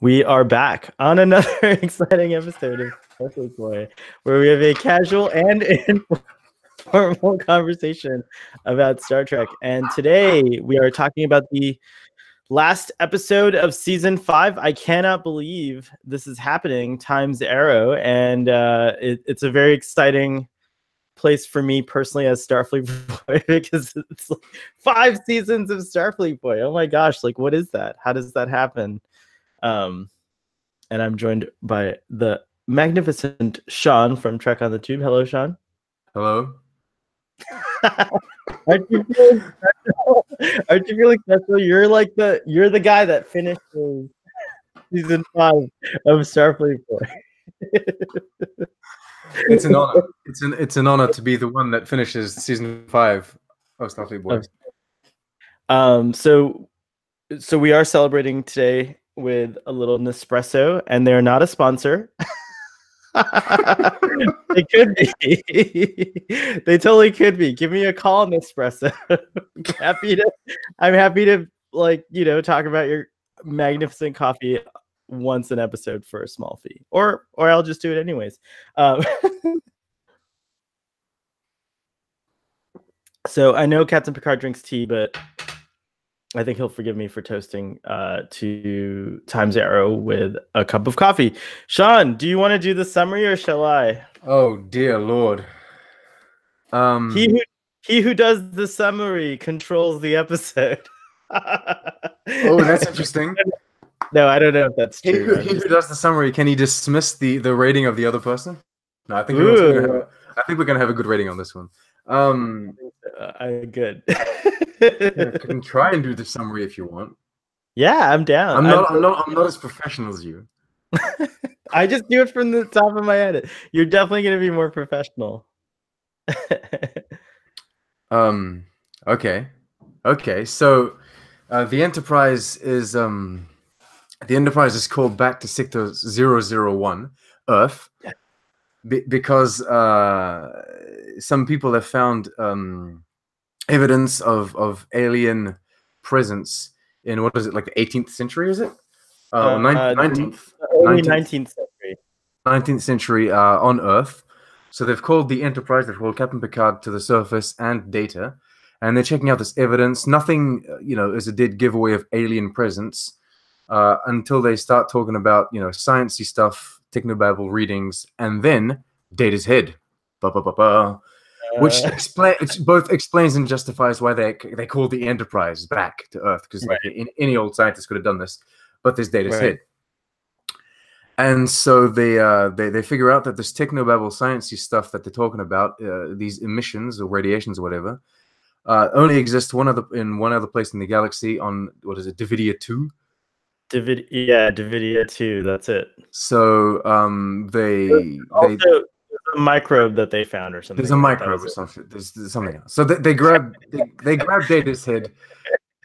We are back on another exciting episode of Starfleet Boy, where we have a casual and informal conversation about Star Trek. And today we are talking about the last episode of season 5. I cannot believe this is happening, Time's Arrow, and it's a very exciting place for me personally as Starfleet Boy because it's like 5 seasons of Starfleet Boy. Oh my gosh, like what is that? How does that happen? And I'm joined by the magnificent Sean from Trek on the Tube. Hello, Sean. Hello. Aren't you feeling special? Aren't you feeling special? You're the guy that finished season 5 of Starfleet Boy. It's an honor. It's an honor to be the one that finishes season 5 of Starfleet Boy. So we are celebrating today with a little Nespresso, and they're not a sponsor. They could be. They totally could be. Give me a call, Nespresso. I'm happy to talk about your magnificent coffee once an episode for a small fee, or I'll just do it anyways. So I know Captain Picard drinks tea, but I think he'll forgive me for toasting to Time's Arrow with a cup of coffee. Sean, do you want to do the summary or shall I? Oh dear Lord. He who does the summary controls the episode. Oh, that's interesting. No, I don't know if that's true. He who does the summary, can he dismiss the rating of the other person? No, I think we're gonna have a good rating on this one. Good. You can try and do the summary if you want. Yeah, I'm down. I'm not as professional as you. I just do it from the top of my head. You're definitely going to be more professional. Okay. So, the Enterprise is called back to Sector 001, Earth, because some people have found evidence of alien presence in, what is it, like the 18th century, is it? 19th century. 19th century on Earth. So they've called the Enterprise, they've called Captain Picard to the surface and Data, and they're checking out this evidence. Nothing, is a dead giveaway of alien presence until they start talking about, sciencey stuff, technobabble readings, and then Data's head. Which both explains and justifies why they call the Enterprise back to Earth, because any old scientist could have done this, but there's Data's head. And so they figure out that this technobabble sciencey stuff that they're talking about, these emissions or radiations or whatever, only exist in one other place in the galaxy on, what is it, Davidia 2? Davidia 2, that's it. So a microbe that they found or something. There's a microbe or something. There's something else. So they grab Data's head.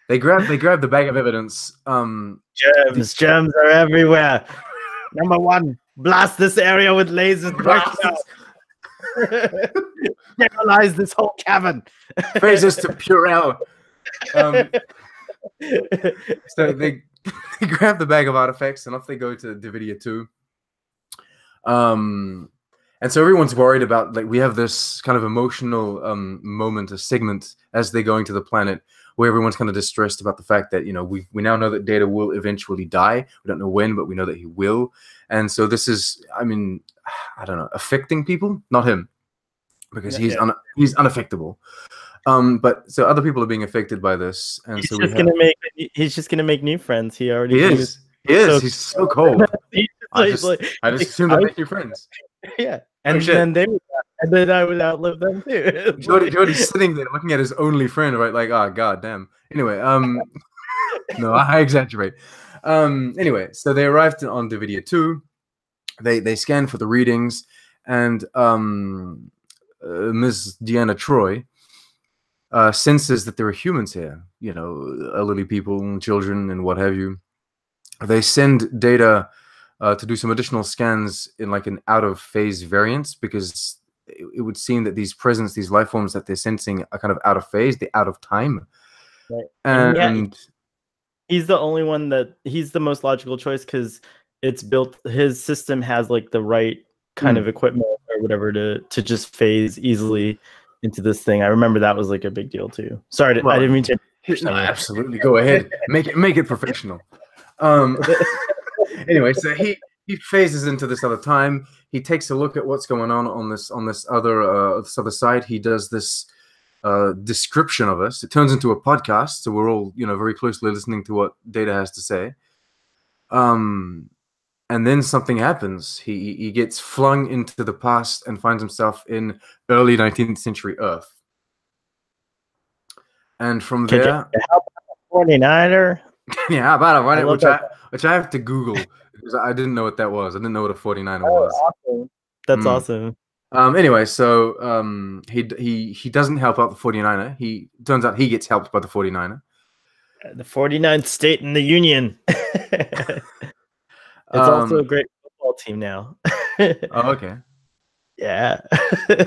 They grab the bag of evidence. Germs are everywhere. Number 1, blast this area with lasers right now. Sterilize this whole cavern. Phasers to Purell. So they grab the bag of artifacts and off they go to Davidia 2. And so everyone's worried about, like, we have this kind of emotional moment, a segment as they're going to the planet where everyone's kind of distressed about the fact that, we now know that Data will eventually die. We don't know when, but we know that he will. And so this is, I don't know, affecting people, not him, because he's unaffectable. But so other people are being affected by this, and he's just gonna make new friends. He is. He's so cold. I just assumed I'd make new friends. Yeah, and then I would outlive them too. Jordy's sitting there looking at his only friend, right? Like, oh god damn. Anyway, no, I exaggerate. Anyway, so they arrived on Davidia 2. They scanned for the readings, and Ms. Deanna Troi senses that there are humans here. Elderly people and children and what have you. They send Data to do some additional scans in like an out-of-phase variance, because it would seem that these life forms that they're sensing are kind of out of phase, they're out of time. Right. he's the only one that he's the most logical choice because it's built. His system has like the right kind of equipment or whatever to just phase easily into this thing. I remember that was like a big deal too. Sorry, I didn't mean to. No, absolutely. Go ahead. Make it professional. Anyway, so he phases into this other time. He takes a look at what's going on this other side. He does this description of us. It turns into a podcast, so we're all very closely listening to what Data has to say. And then something happens. He gets flung into the past and finds himself in early 19th century Earth. And from there, 49er. Yeah, how about it? Which I have to Google because I didn't know what that was. I didn't know what a 49er was. Awesome. That's awesome. Anyway, so he doesn't help out the 49er. He turns out he gets helped by the 49er. The 49th state in the Union. It's also a great football team now. Oh, okay. Yeah. Do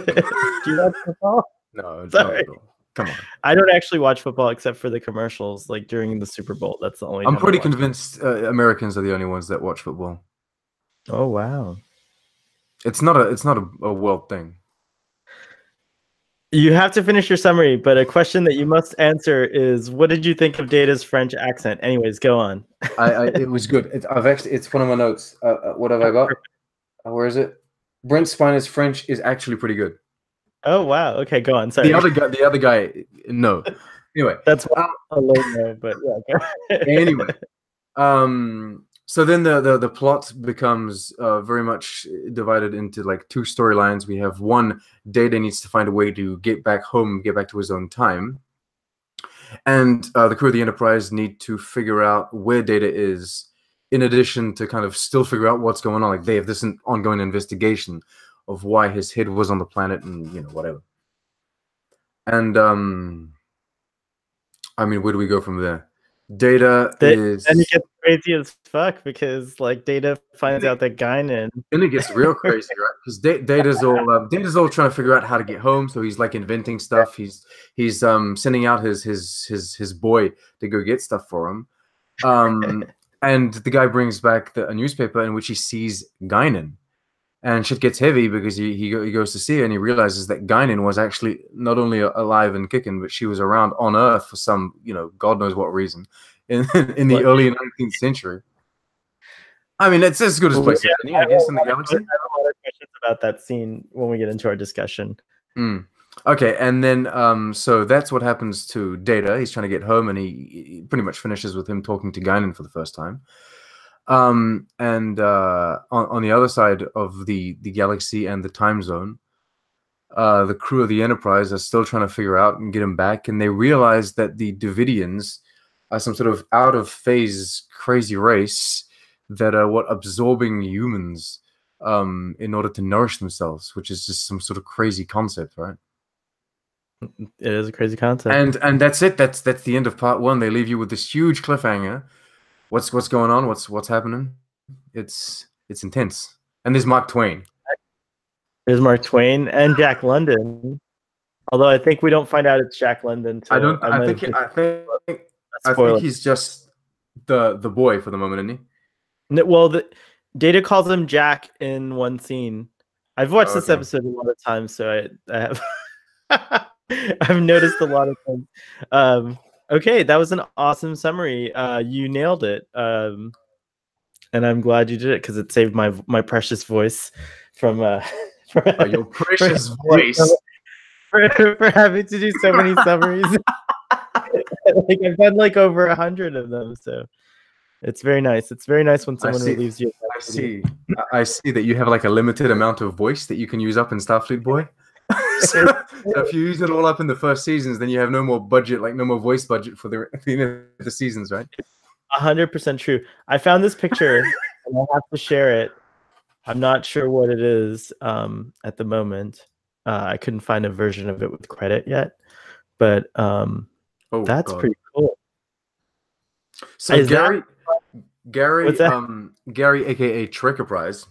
you watch football? No, Sorry. no, come on. I don't actually watch football except for the commercials, like during the Super Bowl. That's the only. I'm pretty convinced Americans are the only ones that watch football. Oh wow! It's not a world thing. You have to finish your summary, but a question that you must answer is: what did you think of Data's French accent? Anyways, go on. It was good. It's one of my notes. What have I got? Where is it? Brent Spiner's French is actually pretty good. Oh wow! Okay, go on. Sorry. The other guy, no. Anyway, that's a low no, but yeah. Anyway, so then the plot becomes very much divided into like two storylines. We have one, Data needs to find a way to get back home, get back to his own time, and the crew of the Enterprise need to figure out where Data is. In addition to kind of still figure out what's going on, like they have this ongoing investigation of why his head was on the planet and whatever. And I mean, where do we go from there? Data is. And it gets crazy as fuck because like Data finds out that Guinan. Then it gets real crazy, right? Because Data's all trying to figure out how to get home, so he's like inventing stuff. He's sending out his boy to go get stuff for him. And the guy brings back a newspaper in which he sees Guinan. And shit gets heavy because he goes to see her and he realizes that Guinan was actually not only alive and kicking, but she was around on Earth for some, God knows what reason in the early 19th century. I mean, it's as good as place I guess, in the galaxy. I have a lot of questions about that scene when we get into our discussion. Okay, and then so that's what happens to Data. He's trying to get home, and he pretty much finishes with him talking to Guinan for the first time. And on the other side of the galaxy and the time zone, the crew of the Enterprise are still trying to figure out and get him back, and they realize that the Davidians are some sort of out of phase crazy race that are absorbing humans in order to nourish themselves, which is just some sort of crazy concept, right? It is a crazy concept. And that's it. That's the end of part one. They leave you with this huge cliffhanger. What's going on? What's happening? It's intense. And there's Mark Twain. There's Mark Twain and Jack London. Although I think we don't find out it's Jack London. I think he's just the boy for the moment, isn't he? Well, Data calls him Jack in one scene. I've watched this episode a lot of times, so I have I've noticed a lot of things. Okay, that was an awesome summary. You nailed it. And I'm glad you did it because it saved my precious voice from your precious voice for having to do so many summaries. Like I've done like over 100 of them, so it's very nice. It's very nice when someone relieves you. I see that you have like a limited amount of voice that you can use up in Starfleet Boy. So if you use it all up in the first seasons, then you have no more budget, like no more voice budget for the seasons, right? 100% true. I found this picture and I have to share it. I'm not sure what it is at the moment. I couldn't find a version of it with credit yet, but that's pretty cool. So Gary, aka Trekkerprise,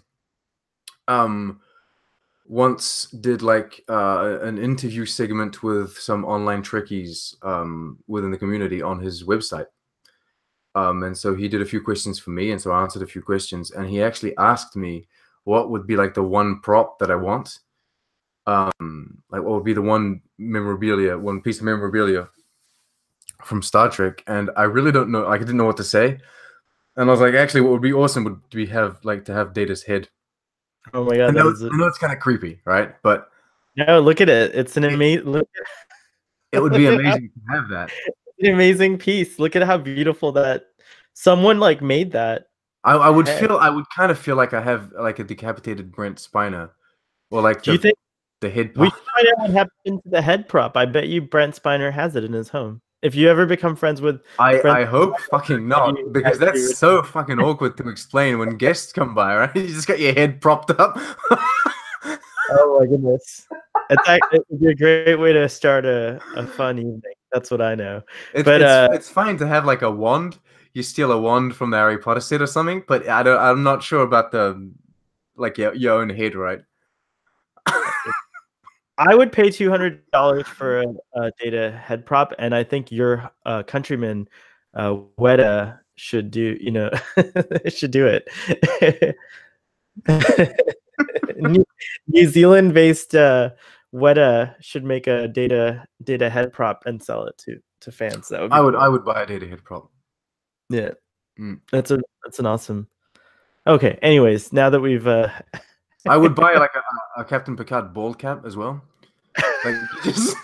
once did like an interview segment with some online Trekkies within the community on his website. And so he did a few questions for me, and so I answered a few questions, and he actually asked me what would be like the one prop that I want. Like what would be the one piece of memorabilia from Star Trek, and I really don't know. Like, I didn't know what to say, and I was like, actually, what would be awesome would be to have Data's head. Oh my god, I know it's kind of creepy, right? But no, look at it. It's an amazing. it would be amazing to have that. An amazing piece. Look at how beautiful that someone like made that. I would kind of feel like I have like a decapitated Brent Spiner, or like Do you think the head we part. should find out what happened to the head prop? I bet you Brent Spiner has it in his home. If you ever become friends with Brent I hope fucking not, because that's so fucking awkward to explain when guests come by, right? You just got your head propped up. Oh my goodness. It would be a great way to start a fun evening. That's what I know. It's fine to have like a wand. You steal a wand from the Harry Potter set or something, but I'm not sure about the like your own head, right? I would pay $200 for a Data head prop, and I think your countryman Weta should do. Should do it. New Zealand-based Weta should make a Data head prop and sell it to fans. That would be I would buy a Data head prop. Yeah, that's an awesome. Okay. Anyways, now that we've I would buy like a Captain Picard bald cap as well. Like, just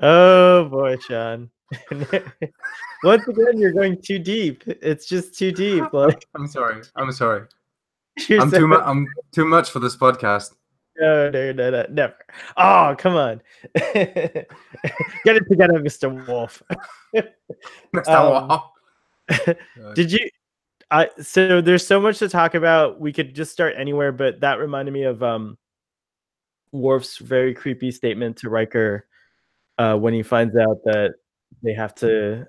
oh boy, Sean. Once again, you're going too deep. It's just too deep. Like, I'm sorry. I'm I'm too much for this podcast. No, never. Oh, come on. Get it together, Mr. Wolf. Mr. Wolf. Did you so there's so much to talk about. We could just start anywhere, but that reminded me of Worf's very creepy statement to Riker when he finds out that they have to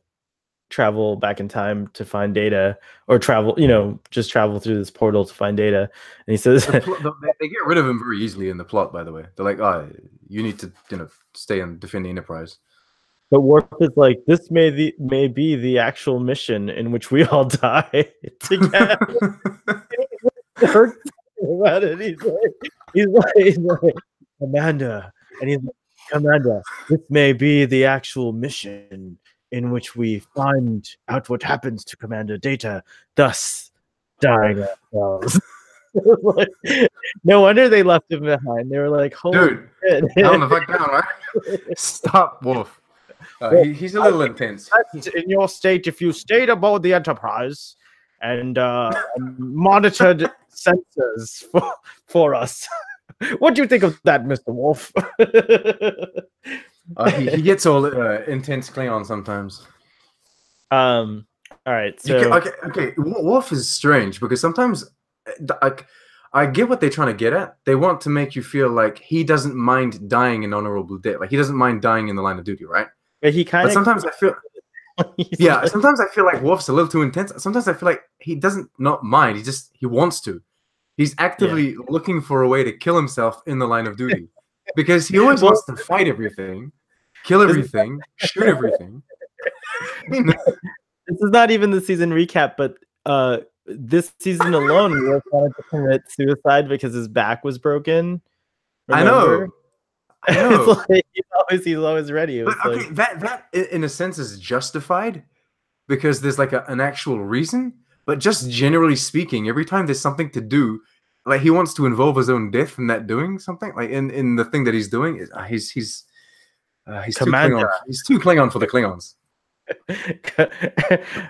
travel back in time to find Data, or just travel through this portal to find Data. And he says they get rid of him very easily in the plot, by the way. They're like, oh, you need to stay and defend the Enterprise. But Worf is like, this may be the actual mission in which we all die together. About it. He's like, Commander, and he's like, Commander, this may be the actual mission in which we find out what happens to Commander Data, thus dying ourselves. No wonder they left him behind. They were like, holy dude, calm the fuck down, right? Stop, Worf. He's a little intense. In your state, if you stayed aboard the Enterprise and monitored sensors for us, what do you think of that, Mr. Wolf? He gets all intense Klingon sometimes. All right. So okay. Worf is strange because sometimes, I get what they're trying to get at. They want to make you feel like he doesn't mind dying an honorable death. Like, he doesn't mind dying in the line of duty, right? But he kind of. Sometimes I feel. Yeah. Sometimes I feel like Worf's a little too intense. Sometimes I feel like he doesn't not mind. He wants to. He's actively looking for a way to kill himself in the line of duty because he always wants to fight everything, kill everything, shoot everything. This is not even the season recap, but this season alone, Worf wanted to commit suicide because his back was broken. Remember? I know. It's like he's always ready. But, okay, that in a sense is justified because there's like an actual reason. But just generally speaking, every time there's something to do, like, he wants to involve his own death in that doing something. Like in the thing that he's doing, he's too Klingon. He's too Klingon for the Klingons.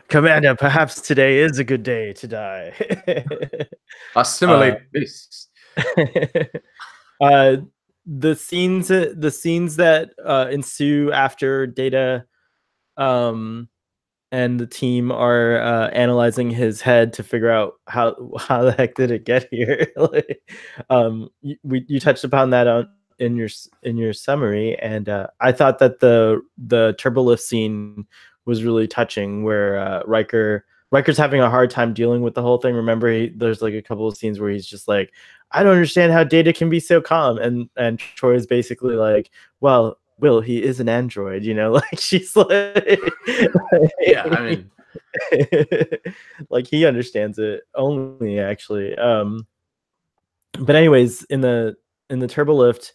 Commander, perhaps today is a good day to die. Assimilate this. The scenes that ensue after Data and the team are analyzing his head to figure out how the heck did it get here. You touched upon that in your summary, and I thought that the turbolift scene was really touching, where Riker's having a hard time dealing with the whole thing. Remember, there's like a couple of scenes where he's just like, I don't understand how Data can be so calm, and Troy is basically like, well, Will, he is an android, like she's like, Yeah, I mean, like he understands it only actually. But anyways, in the turbolift,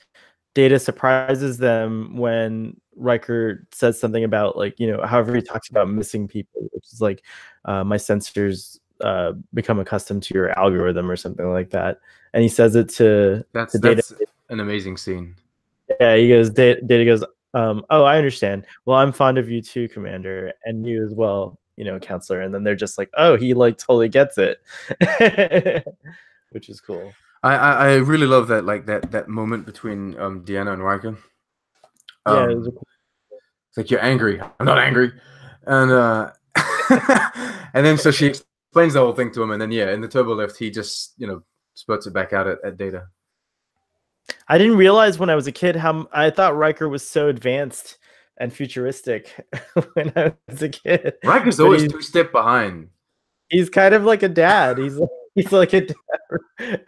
Data surprises them when Riker says something about like, however he talks about missing people, which is like, my sensors become accustomed to your algorithm or something like that. And he says it to Data. that's an amazing scene. Yeah, he goes, Data goes, oh, I understand. Well, I'm fond of you too, Commander, and you as well, Counselor. And then they're just like, oh, he like totally gets it, which is cool. I really love that, like that moment between Deanna and Riker. Yeah, it was It's like, you're angry. I'm not angry, and and then so she explains the whole thing to him, and then in the turbo lift, he just spurts it back out at Data. I didn't realize when I was a kid how I thought Riker was so advanced and futuristic when I was a kid. Riker's always 2 steps behind. He's kind of like a dad. He's like a dad.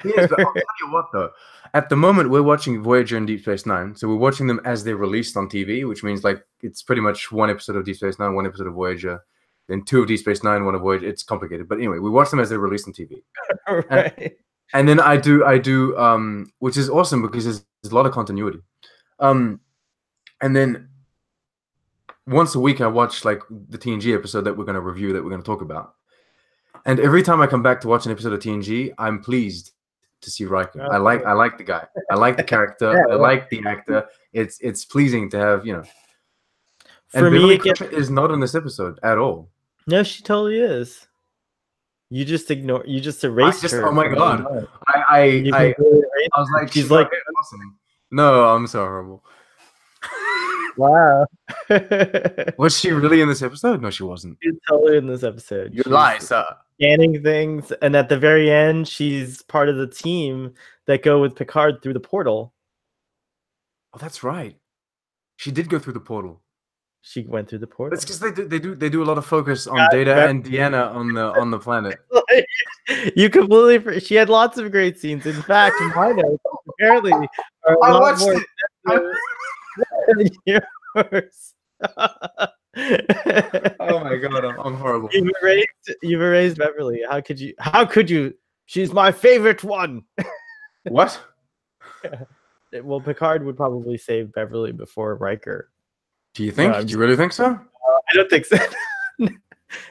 He is, but I'll tell you what though. At the moment, we're watching Voyager and Deep Space Nine, so we're watching them as they're released on TV, which means like it's pretty much 1 episode of Deep Space Nine, 1 episode of Voyager, then 2 of Deep Space Nine, 1 of Voyager. It's complicated, but anyway, we watch them as they're released on TV. Right. And then I do, which is awesome because there's a lot of continuity. And then once a week, I watch like the TNG episode that we're going to review, that we're going to talk about. And every time I come back to watch an episode of TNG, I'm pleased to see Riker. I like the guy. I like the character. I like the actor. It's pleasing to have, And For Beverly me, Crusher is not in this episode at all. No, she totally is. You just erased her. Oh my god! I was like, she's like awesome. No, I'm so horrible. Wow. Was she really in this episode? No, she wasn't. She's totally in this episode. You lie, sir. Scanning things, and at the very end, she's part of the team that go with Picard through the portal. Oh, that's right. She did go through the portal. She went through the portal. It's because they do a lot of focus on Data and Deanna on the planet. You completely. She had lots of great scenes. In fact, my notes apparently are a lot more than yours. Oh my god, I'm horrible. You've erased Beverly. How could you? She's my favorite one. What? Well, Picard would probably save Beverly before Riker. Do you think? Do you really think so? I don't think so.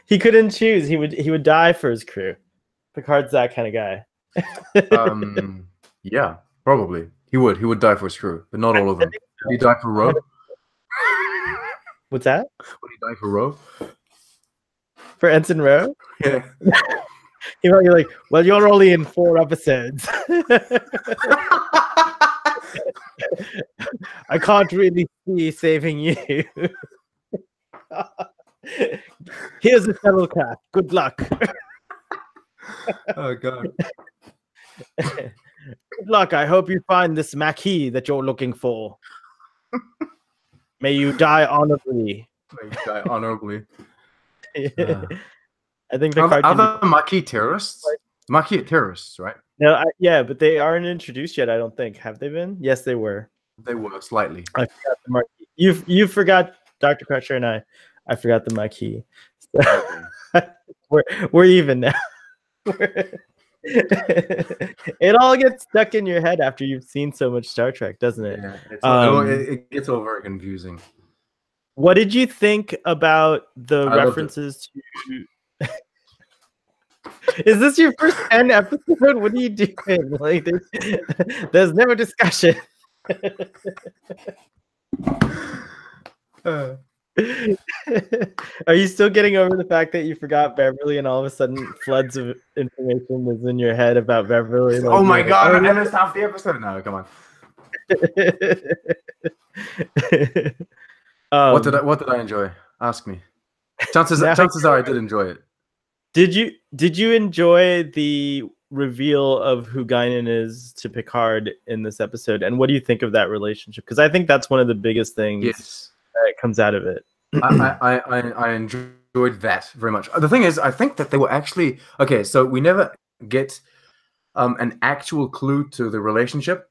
He couldn't choose. He would die for his crew. Picard's that kind of guy. Yeah, probably. He would die for his crew, but not all of them. Would he die for Ro? What's that? Would he die for Ro? For Ensign Ro? Yeah. He might be like, well, you're only in 4 episodes. I can't really see saving you. Here's a shuttlecraft. Good luck. Oh god. Good luck. I hope you find this Maquis that you're looking for. May you die honorably. May you die honorably. I think are the Maquis terrorists? Maquis terrorists, right? No, yeah, but they aren't introduced yet. I don't think. Have they been? Yes, they were. They were slightly. I forgot the Maquis. You forgot Dr. Crusher and I forgot the Maquis. So, we're even now. It all gets stuck in your head after you've seen so much Star Trek, doesn't it? Yeah, it gets all very confusing. What did you think about the references to? Is this your first 10 episode? What are you doing? Like, there's no discussion. Are you still getting over the fact that you forgot Beverly and all of a sudden floods of information is in your head about Beverly? Like, oh my god, I missed half the episode. No, come on. What did I enjoy? Ask me. Chances are I did enjoy it. Did you enjoy the reveal of who Guinan is to Picard in this episode, and what do you think of that relationship? Because I think that's one of the biggest things that comes out of it. I enjoyed that very much. The thing is, I think that they were actually okay. So we never get an actual clue to the relationship.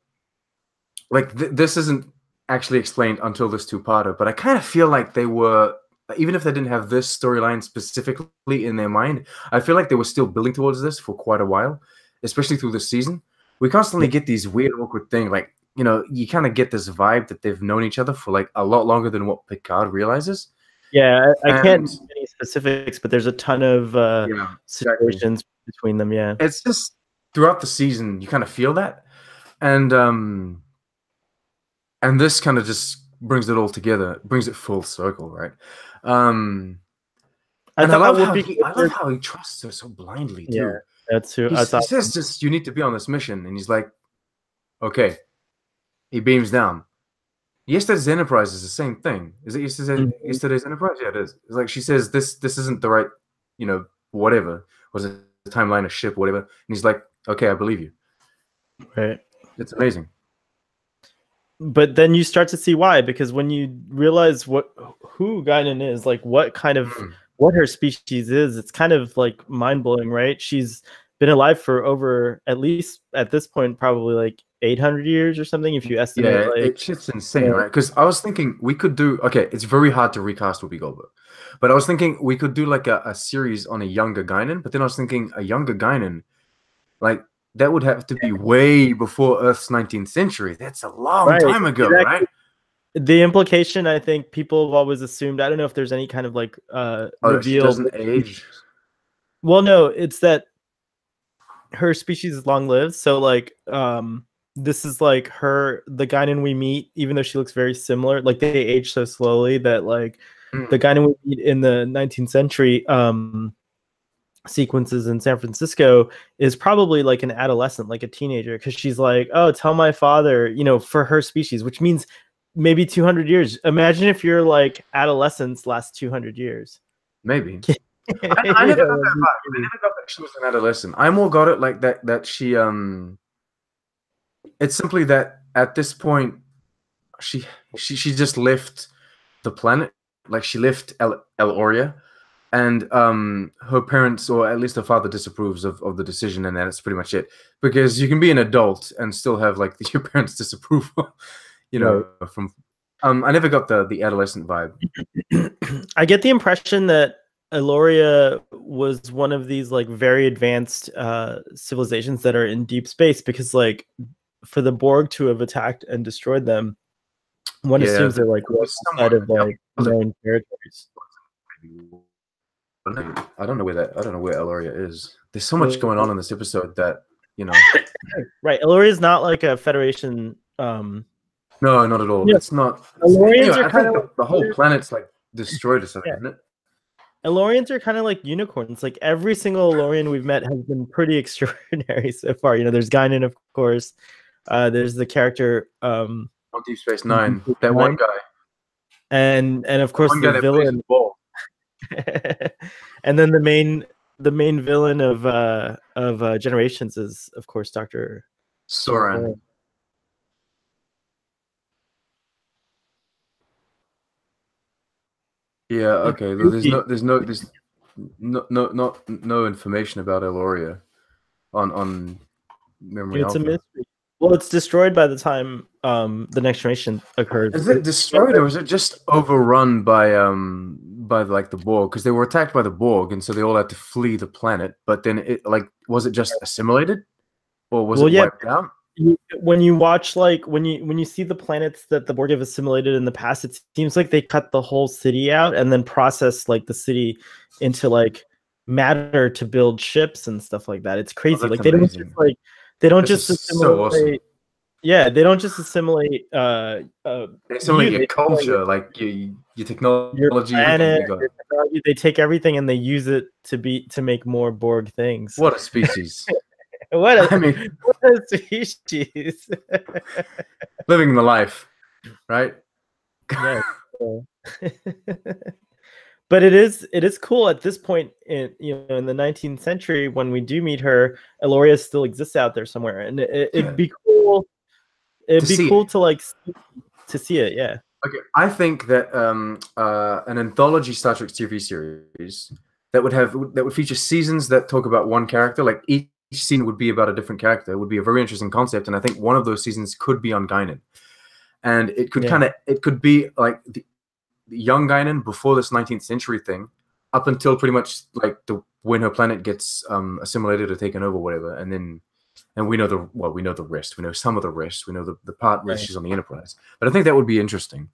Like this isn't actually explained until this two-parter, but I kind of feel like they were, even if they didn't have this storyline specifically in their mind, I feel like they were still building towards this for quite a while, especially through this season. We constantly get these weird, awkward things, like, you kind of get this vibe that they've known each other for like a lot longer than what Picard realizes. Yeah, I can't And name any specifics, but there's a ton of yeah, exactly. situations between them. Yeah, It's just throughout the season you kind of feel that, and this kind of just brings it all together, brings it full circle, right? And I love how he trusts her so blindly too. Yeah, that's who. He That's awesome. says, "Just you need to be on this mission," and he's like, "Okay." He beams down. Yesterday's Enterprise is the same thing. Is it yesterday's Enterprise? Yeah, it is. It's like she says, "This isn't the right, whatever was it, the timeline, a ship, whatever." And he's like, "Okay, I believe you." Right. It's amazing. But then you start to see why, because when you realize who Guinan is, like what her species is, it's kind of like mind blowing, right? She's been alive for over, at least at this point, probably like 800 years or something, if you estimate. Yeah, like it's just insane, right? Because I was thinking we could do. Okay, it's very hard to recast Whoopi Goldberg, but I was thinking we could do like a series on a younger Guinan. But then I was thinking a younger Guinan, like that would have to be way before Earth's 19th century. That's a long time ago, exactly. Right? The implication, I think people have always assumed, I don't know if there's any kind of like reveal. She doesn't age. Well, no, it's that her species is long lived. So like this is like the Guinan we meet, even though she looks very similar, like they age so slowly that like the Guinan we meet in the 19th century sequences in San Francisco is probably like an adolescent, like a teenager, because she's like, "Oh, tell my father," for her species, which means maybe 200 years. Imagine if your like adolescence lasts 200 years. Maybe. I never got that vibe. I never got that she was an adolescent. I more got it like that she it's simply that at this point she just left the planet, like she left Eloria, and her parents, or at least her father, disapproves of the decision, and that's pretty much it. Because you can be an adult and still have like your parents' disapproval, from I never got the adolescent vibe. I get the impression that Eloria was one of these like very advanced civilizations that are in deep space, because like for the Borg to have attacked and destroyed them, one assumes they're like outside of like known territories. I don't know where Eloria is. There's so much going on in this episode that Right, Eloria is not like a Federation. No, not at all. It's not. Elorians are kind of the whole planet's like destroyed or something, isn't it? Elorians are kind of like unicorns. Like every single Elorian we've met has been pretty extraordinary so far. There's Guinan, of course. There's the character on Deep Space Nine, that one guy, and of course the villain. And then the main villain of Generations is, of course, Dr. Soran. Yeah. Okay. There's no information about Eloria on Memory Alpha. It's a mystery. Well, it's destroyed by the time the Next Generation occurs. Is it destroyed, or is it just overrun by like the Borg? Because they were attacked by the Borg, and so they all had to flee the planet. But then was it just assimilated, or was it wiped out? When you watch, like when you see the planets that the Borg have assimilated in the past, it seems like they cut the whole city out and then process like the city into like matter to build ships and stuff like that. It's crazy. Like they don't just like they just assimilate. So awesome. Yeah, they don't just assimilate. They assimilate your culture, like your technology, your planet, your technology. They take everything and they use it to make more Borg things. What a species! What a species! Living the life, right? Yeah. But it is cool at this point in the 19th century when we do meet her. Eloria still exists out there somewhere, and it'd be cool. It'd be cool to like to see it. Yeah. Okay, I think that an anthology Star Trek TV series that would feature seasons that talk about one character, like each scene would be about a different character, would be a very interesting concept, and I think one of those seasons could be on Guinan. and it could be like the young Guinan before this 19th century thing, up until pretty much like when her planet gets assimilated or taken over, whatever, and we know the rest. We know some of the rest. We know the part where she's on the Enterprise. But I think that would be interesting.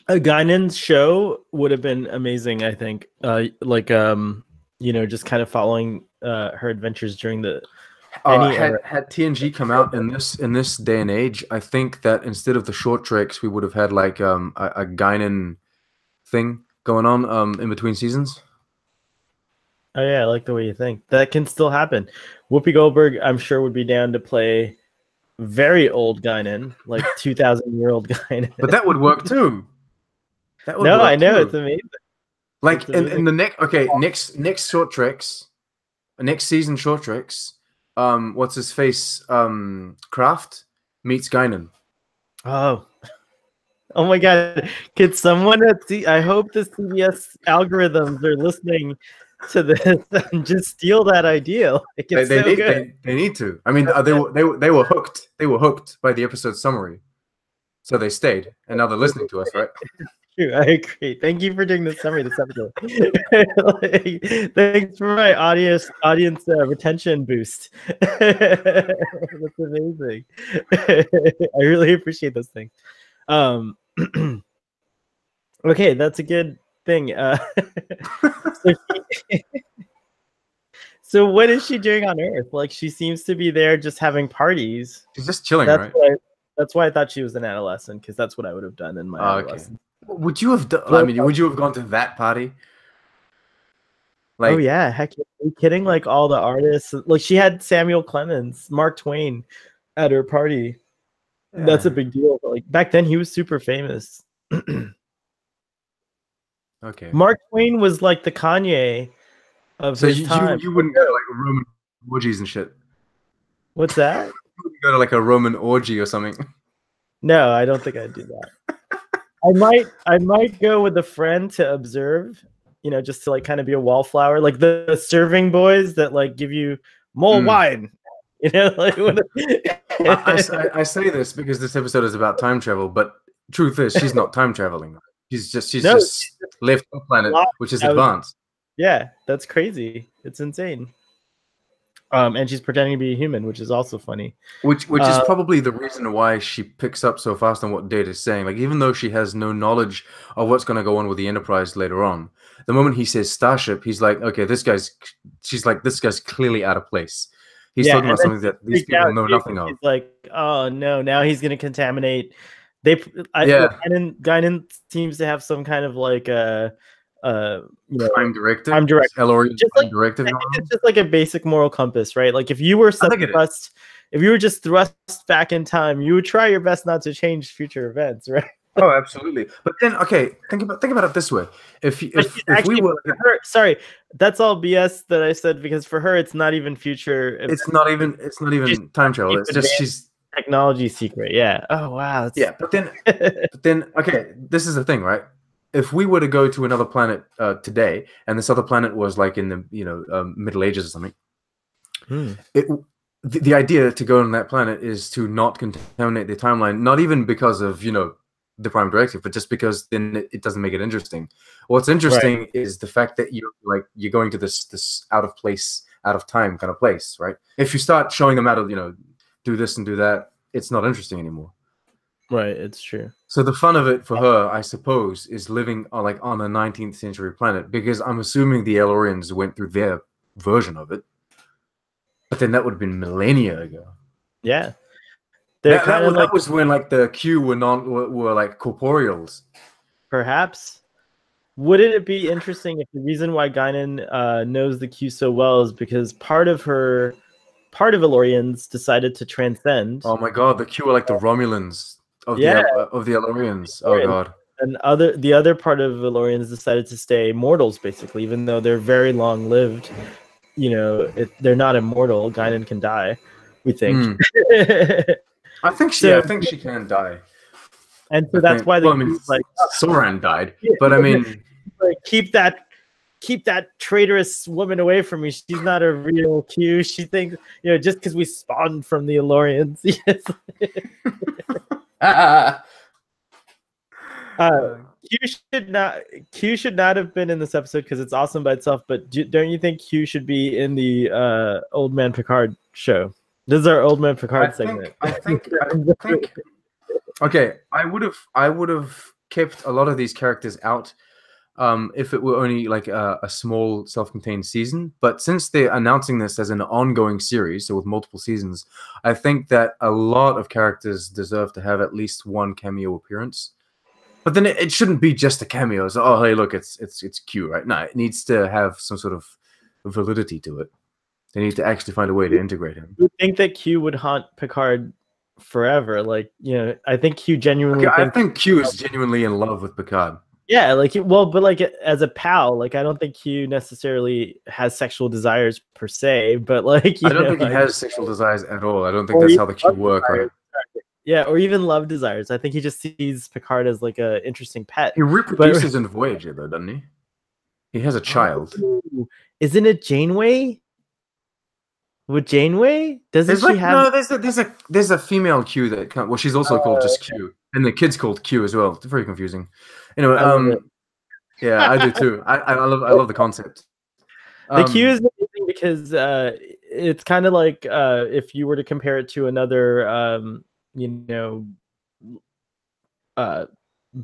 A Guinan's show would have been amazing, I think. Just kind of following her adventures during the had TNG come out in this day and age, I think that instead of the short treks, we would have had like a Guinan thing going on in between seasons. Oh yeah, I like the way you think. That can still happen. Whoopi Goldberg, I'm sure, would be down to play very old Guinan, like 2,000-year-old Guinan. But that would work too. That would work I know too. It's amazing. Like in the next short treks, next season short treks. What's his face? Kraft meets Guinan. Oh my God! Could someone I hope the CBS algorithms are listening to this and just steal that idea. Like, they need to. I mean, they were hooked. They were hooked by the episode summary, so they stayed, and now they're listening to us, right? True, I agree. Thank you for doing the summary of this episode. Thanks for my audience retention boost. That's amazing. I really appreciate those things. Okay, that's a good thing. So what is she doing on Earth? Like, she seems to be there just having parties. She's just chilling, right? That's why I thought she was an adolescent, because that's what I would have done in my adolescence. Okay. Would you have done? I mean, would you have gone to that party? Like, oh yeah, heck, are you kidding? Like, all the artists, like, she had Samuel Clemens, Mark Twain at her party. Yeah. That's a big deal. But, like, back then, he was super famous. Okay. Mark Twain was like the Kanye of his time. You wouldn't go to like Roman orgies and shit. What's that? You wouldn't go to like a Roman orgy or something. No, I don't think I'd do that. I might go with a friend to observe, just to like kind of be a wallflower, like the serving boys that like give you more wine. Like I say this because this episode is about time travel, but truth is she's not time traveling. She's just left the planet, which is advanced. Yeah, that's crazy. It's insane. And she's pretending to be a human, which is also funny. Which is probably the reason why she picks up so fast on what Data's saying. Like, even though she has no knowledge of what's going to go on with the Enterprise later on, the moment he says starship, he's like, okay, this guy's clearly out of place. He's talking about something that these people know nothing of. He's like, oh no, now he's going to contaminate. Guinan seems to have some kind of like time directive. Just like, directive. I think it's just like a basic moral compass, right? Like, if you were just thrust back in time, you would try your best not to change future events, right? Oh, absolutely. But then, okay, think about it this way: if we were, sorry, that's all BS that I said, because for her, it's not even future. It's not even time travel. It's just she's technology secret. Yeah. Oh wow. Yeah, but then okay, this is the thing, right? If we were to go to another planet today, and this other planet was like in the Middle Ages or something, the idea to go on that planet is to not contaminate the timeline, not even because of the Prime Directive, but just because then it doesn't make it interesting. What's interesting is the fact that you're going to this out of place, out of time kind of place, right? If you start showing them how to do this and do that, it's not interesting anymore. Right, it's true. So the fun of it for her, I suppose, is living on a 19th century planet, because I'm assuming the Elorians went through their version of it. But then that would have been millennia ago. Yeah. That was when the Q were like corporeals. Perhaps. Wouldn't it be interesting if the reason why Guinan knows the Q so well is because part of Elorians decided to transcend? Oh my God, the Q are like the Romulans of the Elorians. Oh God. And the other part of Elorians decided to stay mortals, basically, even though they're very long lived. They're not immortal. Guinan can die, we think. I think she can die. And so that's why Soran died. But I mean, keep that keep that traitorous woman away from me. She's not a real Q. She thinks, just because we spawned from the Elorians. Yes. Q should not have been in this episode because it's awesome by itself. But don't you think Q should be in the Old Man Picard show? This is our Old Man Picard segment. I think. Okay, I would have kept a lot of these characters out if it were only like a small self-contained season. But since they're announcing this as an ongoing series, so with multiple seasons, I think that a lot of characters deserve to have at least one cameo appearance. But then it shouldn't be just a cameo. So, oh, hey, look, it's Q, right? No, it needs to have some sort of validity to it. They need to actually find a way to integrate him. You think that Q would haunt Picard forever? Like, I think Q genuinely. I think Q is genuinely in love with Picard. Yeah, but like as a pal, like I don't think Q necessarily has sexual desires per se, but like I don't think he has sexual desires at all. I don't think that's how the Q work, right? Yeah, or even love desires. I think he just sees Picard as like a interesting pet. He reproduces in Voyager, though, doesn't he? He has a child. Oh, isn't it Janeway? With Janeway, doesn't she have? No, there's a female Q that well, she's also called just Q, and the kid's called Q as well. It's very confusing. Anyway, yeah, I do too. I love the concept. The Q is amazing because it's kind of like if you were to compare it to another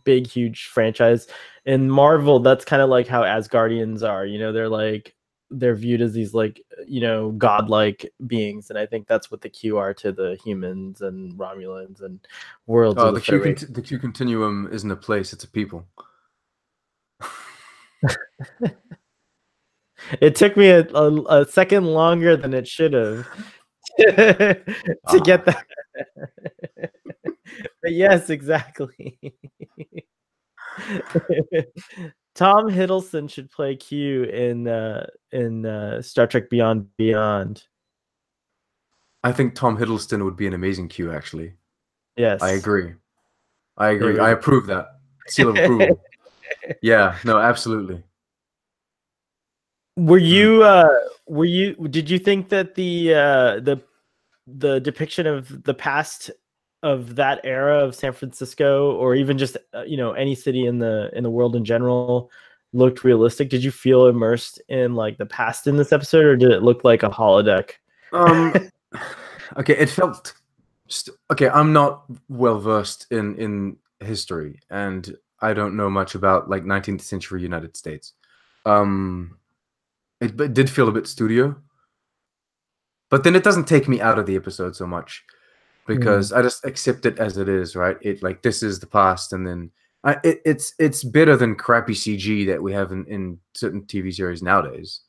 big huge franchise in Marvel, that's kind of like how Asgardians are. They're viewed as these godlike beings, and I think that's what the Q are to the humans and Romulans and worlds. Oh, the Q continuum isn't a place; it's a people. It took me a second longer than it should have to get that. But yes, exactly. Tom Hiddleston should play Q in Star Trek Beyond Beyond. I think Tom Hiddleston would be an amazing Q, actually. Yes. I agree. I approve that. Seal of approval. Yeah, no, absolutely. Did you think that the depiction of the past of that era of San Francisco, or even just any city in the world in general, looked realistic? Did you feel immersed in like the past in this episode, or did it look like a holodeck? Okay, it felt okay. I'm not well versed in history, and I don't know much about like 19th century United States. It did feel a bit studio, but then it doesn't take me out of the episode so much, because I just accept it as it is, right? It like, this is the past, and then it's better than crappy CG that we have in certain TV series nowadays.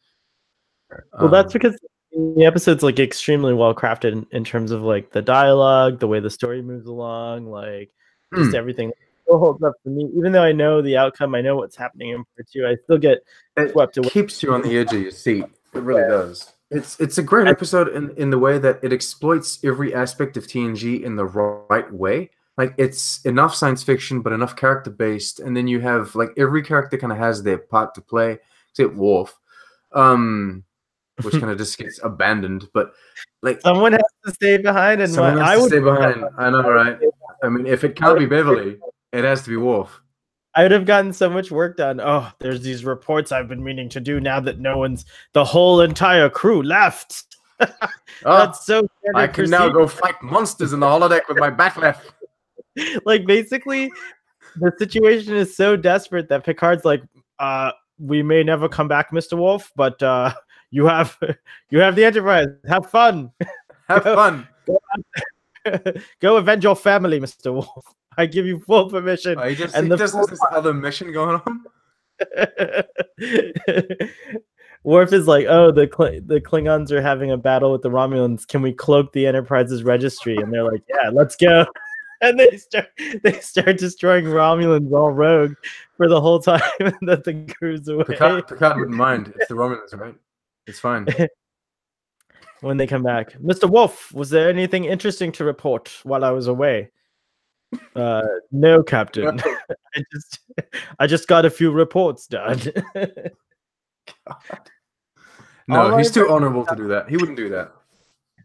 Well, that's because the episode's like extremely well crafted in terms of like the dialogue, the way the story moves along, like just everything. It still holds up for me, even though I know the outcome, I know what's happening in part 2. I still get swept away. It keeps you on the edge of your seat. It really does. It's a great episode in the way that it exploits every aspect of TNG in the right way. Like, it's enough science fiction, but enough character based, and then you have like every character kind of has their part to play, except Worf, which kind of just gets abandoned. But like, someone has to stay behind, and someone has to stay behind. I know, right? I mean, if it can't be Beverly, it has to be Worf. I would have gotten so much work done. Oh, there's these reports I've been meaning to do now that the whole entire crew left. That's so. I can now go fight monsters in the holodeck with my bat'leth. Like, basically, the situation is so desperate that Picard's like, we may never come back, Mr. Wolf, but you have the Enterprise. Have fun. Have fun. Go avenge your family, Mr. Wolf. I give you full permission. He just has this other mission going on. Worf is like, oh, the Klingons are having a battle with the Romulans. Can we cloak the Enterprise's registry? And they're like, yeah, let's go. And they start destroying Romulans all rogue for the whole time that the crew's away. Picard wouldn't mind. It's the Romulans, right? It's fine. When they come back, Mr. Wolf, was there anything interesting to report while I was away? No, Captain. I just got a few reports done. No, my he's too impressions honorable to do that. He wouldn't do that.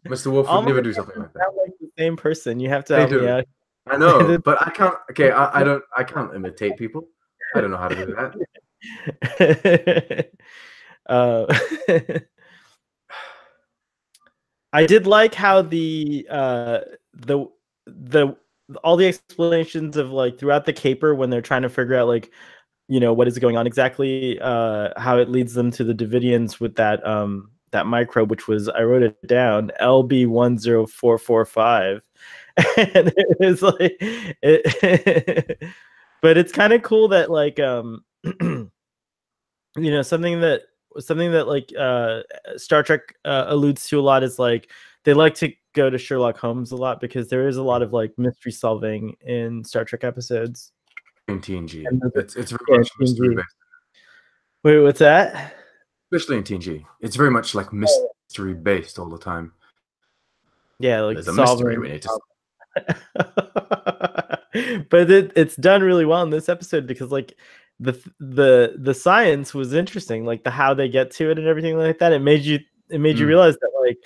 Mr. Wolf all would my never do something like impressions that. sound like the same person. You have to They help me do. out. I know, but I can't. Okay, I can't imitate people. I don't know how to do that. uh, I did like how the all the explanations of like throughout the caper when they're trying to figure out like what is going on exactly, how it leads them to the Davidians with that microbe, which was, I wrote it down, LB10445. And it was like but it's kind of cool that like something that like Star Trek alludes to a lot is like they like to go to Sherlock Holmes a lot because there is a lot of like mystery solving in Star Trek episodes. In TNG, And it's very yeah, much mystery TNG. based. Wait, what's that? Especially in TNG, it's very much like mystery based all the time. Yeah, like There's a mystery solving. we need to. But it's done really well in this episode because like the science was interesting, like the how they get to it and everything like that. It made you realize that like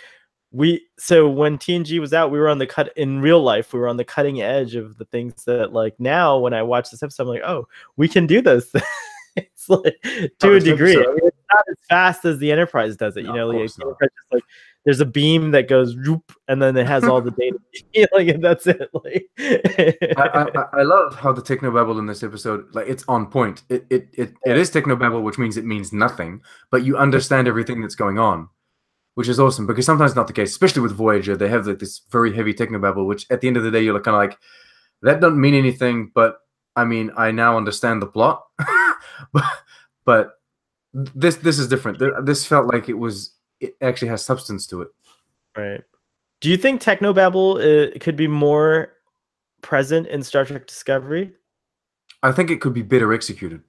so when TNG was out, we were on the cut in real life. We were on the cutting edge of the things that like now when I watch this episode, I'm like, oh, we can do those things. It's like to a degree. I mean, it's not as fast as the Enterprise does it. No, Like Enterprise is like there's a beam that goes whoop, and then it has all the data. Like and that's it. Like I love how the technobabble in this episode, like it's on point. It is technobabble, which means nothing, but you understand everything that's going on, which is awesome because sometimes not the case, especially with Voyager. They have like this very heavy technobabble, which at the end of the day you're kind of like, that doesn't mean anything, but I mean I now understand the plot. but this is different. This felt like it actually has substance to it. Right. Do you think technobabble could be more present in Star Trek Discovery? I think it could be better executed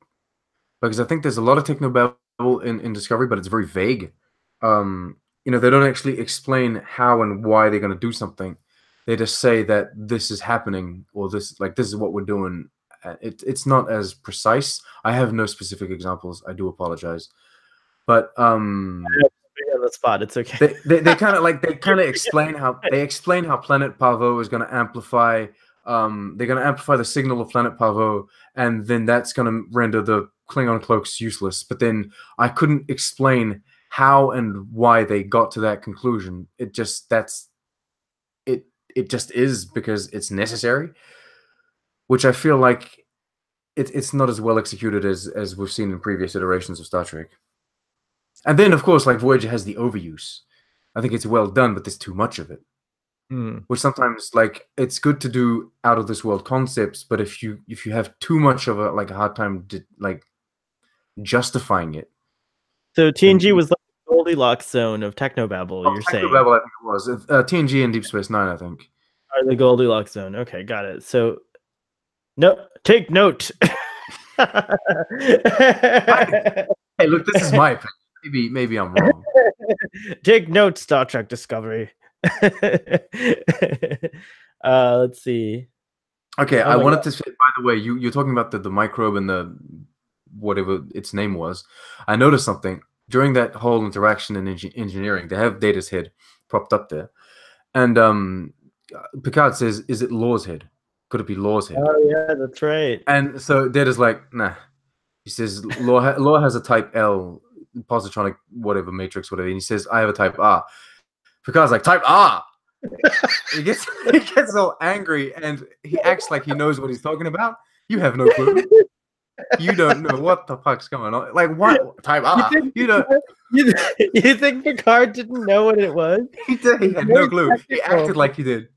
because I think there's a lot of technobabble in Discovery, but it's very vague. They don't actually explain how and why they're going to do something. They just say that this is happening or this is what we're doing. It's not as precise. I have no specific examples. I do apologize, but on the spot, it's okay. They kind of explain how Planet Pavo is going to amplify. They're going to amplify the signal of Planet Pavo, and then that's going to render the Klingon cloaks useless. But then I couldn't explain how and why they got to that conclusion. It just is because it's necessary, which I feel like it's not as well executed as we've seen in previous iterations of Star Trek. And then, of course, like Voyager has the overuse. I think it's well done, but there's too much of it. Which sometimes, like, it's good to do out of this world concepts, but if you have too much of a hard time justifying it. So TNG was like the Goldilocks zone of technobabble. You're saying? Technobabble, I think it was TNG and Deep Space Nine. I think are the Goldilocks zone. Okay, got it. So, no, take note. Hey, look, this is my opinion. Maybe I'm wrong. Take note, Star Trek Discovery. Let's see. Okay, I wanted to say, by the way, you're talking about the microbe and the whatever its name was. I noticed something during that whole interaction in engineering. They have Data's head propped up there, and Picard says, "Is it Law's head? Could it be Law's head?" Oh yeah, that's right. And so Data's like, "Nah." He says, "Law has a type L positronic whatever matrix whatever," and he says, "I have a type R." Picard's like, "Type R." he gets so angry and he acts like he knows what he's talking about. You have no clue. You don't know what the fuck's going on. Like, what type R? You think Picard didn't know what it was? He had no clue. He acted like he did.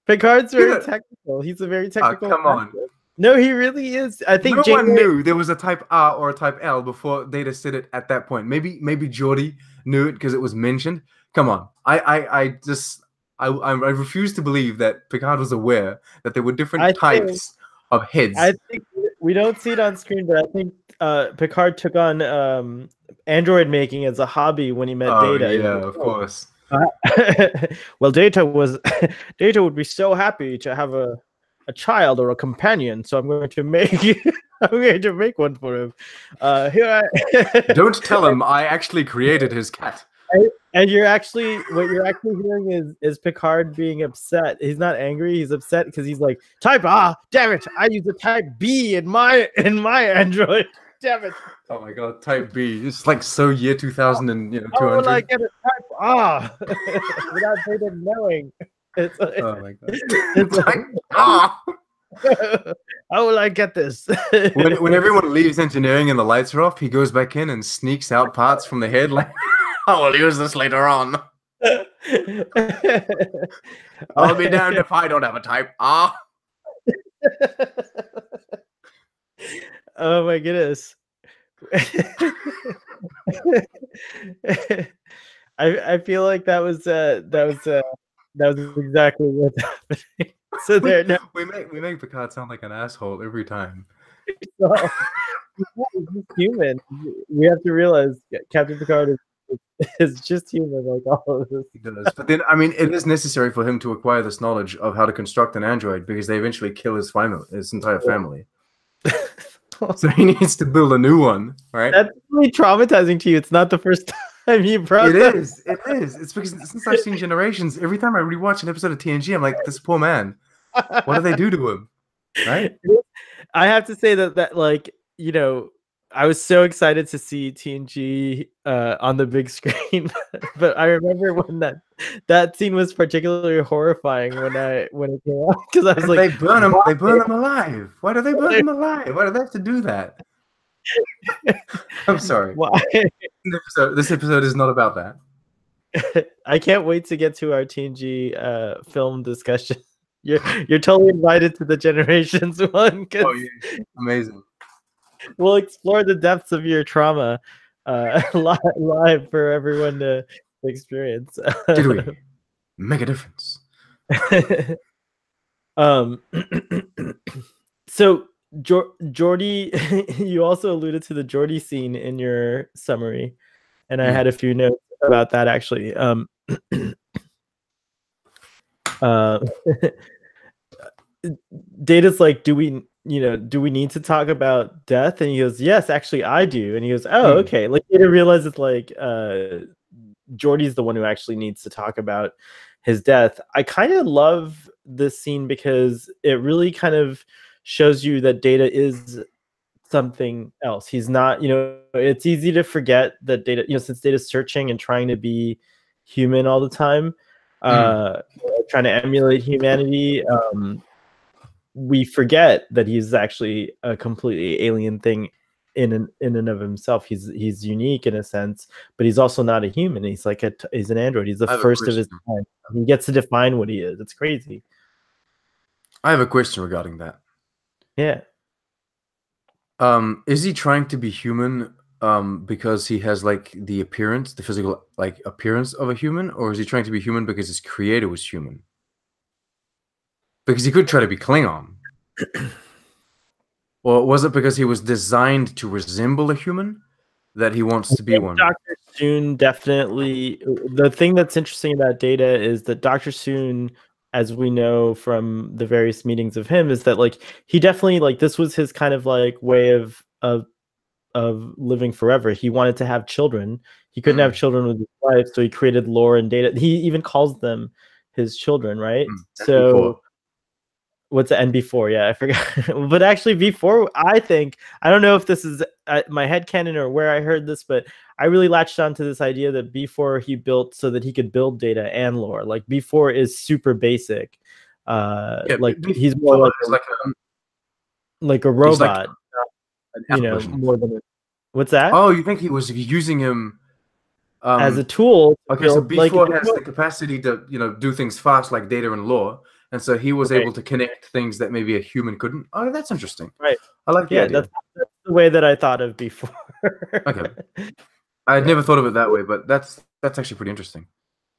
Picard's very technical. He's a very technical. Come on. No, he really is. I think no one knew there was a type R or a type L before Data said it at that point. Maybe Geordi knew it because it was mentioned. Come on. I refuse to believe that Picard was aware that there were different types of heads. I think we don't see it on screen, but I think Picard took on android making as a hobby when he met Data. Yeah, of course. Well, Data would be so happy to have a child or a companion, so I'm going to make I'm going to make one for him. Here Don't tell him I actually created his cat. And what you're actually hearing is Picard being upset. He's not angry. He's upset because he's like, type damn it! I use a type B in my Android. Damn it! Oh my god, type B. It's like so year 2000 and 200. How will I get a type without Data knowing? Oh my god. It's type how will I get this? when everyone leaves engineering and the lights are off, he goes back in and sneaks out parts from the head like, I will use this later on. I'll be damned if I don't have a type. Oh my goodness. I feel like that was exactly what's happening. So there, we make Picard sound like an asshole every time. So, he's human. We have to realize Captain Picard is just human, like all of this. He does, but then I mean, it is necessary for him to acquire this knowledge of how to construct an android because they eventually kill his entire family. So he needs to build a new one, right? That's really traumatizing to you. It's not the first time you brought it is. It is. It's because since I've seen Generations, every time I rewatch an episode of TNG, I'm like, this poor man. What do they do to him? Right? I have to say that like, I was so excited to see TNG on the big screen, but I remember when that scene was particularly horrifying when it came out because I was like, they burn them alive. Why do they burn them alive? Why do they have to do that? I'm sorry. Why? This episode is not about that. I can't wait to get to our TNG film discussion. You're totally invited to the Generations one. Oh yeah, amazing. We'll explore the depths of your trauma live for everyone to experience. Did we make a difference? So Geordi, you also alluded to the Geordi scene in your summary, and I had a few notes about that actually. Data's like, do we need to talk about death? And he goes, yes, actually I do. And he goes, oh, okay. Like Data realizes like Geordi's the one who actually needs to talk about his death. I kind of love this scene because it really kind of shows you that Data is something else. He's not, it's easy to forget that Data, since Data's searching and trying to be human all the time, trying to emulate humanity, we forget that he's actually a completely alien thing in and of himself. He's unique in a sense, but he's also not a human. He's like he's an android. He's the first of his kind. He gets to define what he is. It's crazy. I have a question regarding that. Yeah. Is he trying to be human because he has like the physical like appearance of a human, or is he trying to be human because his creator was human? Because he could try to be Klingon. Or was it because he was designed to resemble a human that he wants to be one? Dr. Soon definitely. The thing that's interesting about Data is that Dr. Soon, as we know from the various meetings of him, is that like he definitely like this was his kind of like way of living forever. He wanted to have children. He couldn't have children with his wife, so he created Lore and Data. He even calls them his children, right? So. What's the NB4? Yeah, I forgot. But actually, V4, I don't know if this is my headcanon or where I heard this, but I really latched onto this idea that B4 he built so that he could build Data and Lore. Like B4 is super basic. Like he's more like a robot. Like more than what's that? Oh, you think he was using him as a tool? Okay, so B4 has the capacity to do things fast like Data and Lore. And so he was able to connect things that maybe a human couldn't. Oh, that's interesting. Right. I like the idea. That's the way that I thought of before. Okay. I had never thought of it that way, but that's actually pretty interesting.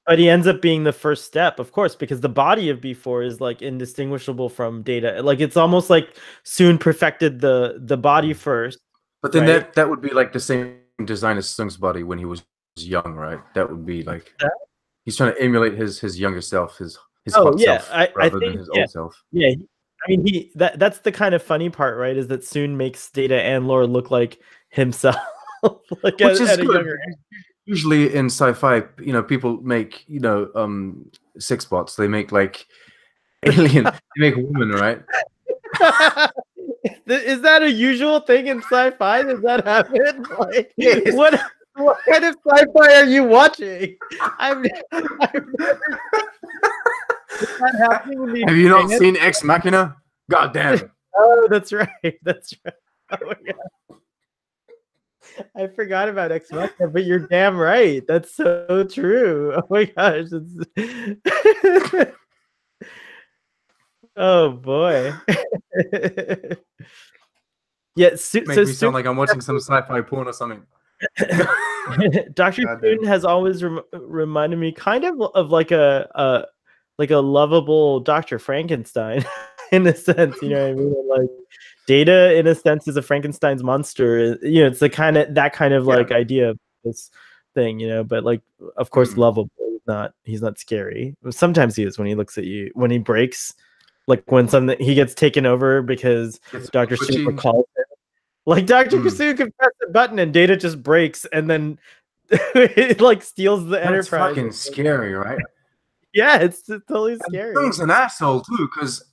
But he ends up being the first step, of course, because the body of B4 is like indistinguishable from Data. Like it's almost like Soon perfected the body first. But then that would be like the same design as Sung's body when he was young, right? That would be like he's trying to emulate his younger self, his hot self, rather than his old self. Yeah, I mean, that's the kind of funny part, right? Is that Soon makes Data and Lore look like himself, like Which is at a good. younger age. Usually in sci-fi, people make six bots. They make like alien. They make women, right? Is that a usual thing in sci-fi? Does that happen? Like, Yes. what kind of sci-fi are you watching? I've never seen that happening in the Have you not Expanse. seen Ex Machina? God damn. Oh, that's right. That's right. Oh my god. I forgot about Ex Machina, but you're damn right. That's so true. Oh my gosh. Oh boy. Yeah, Make me sound like I'm watching some sci-fi porn or something. Dr. Spoon has always reminded me kind of like a lovable Dr. Frankenstein in a sense, you know what I mean? Like Data in a sense is a Frankenstein's monster. You know, it's that kind of like idea of this thing, you know, but like of course lovable. He's not scary. Sometimes he is when he looks at you, when he breaks, like when he gets taken over because Dr. Spoon recalls him. Like Dr. Kasu can press the button and Data just breaks and then it like steals the Enterprise. That's fucking scary, right? Yeah, it's totally scary. He's an asshole too, because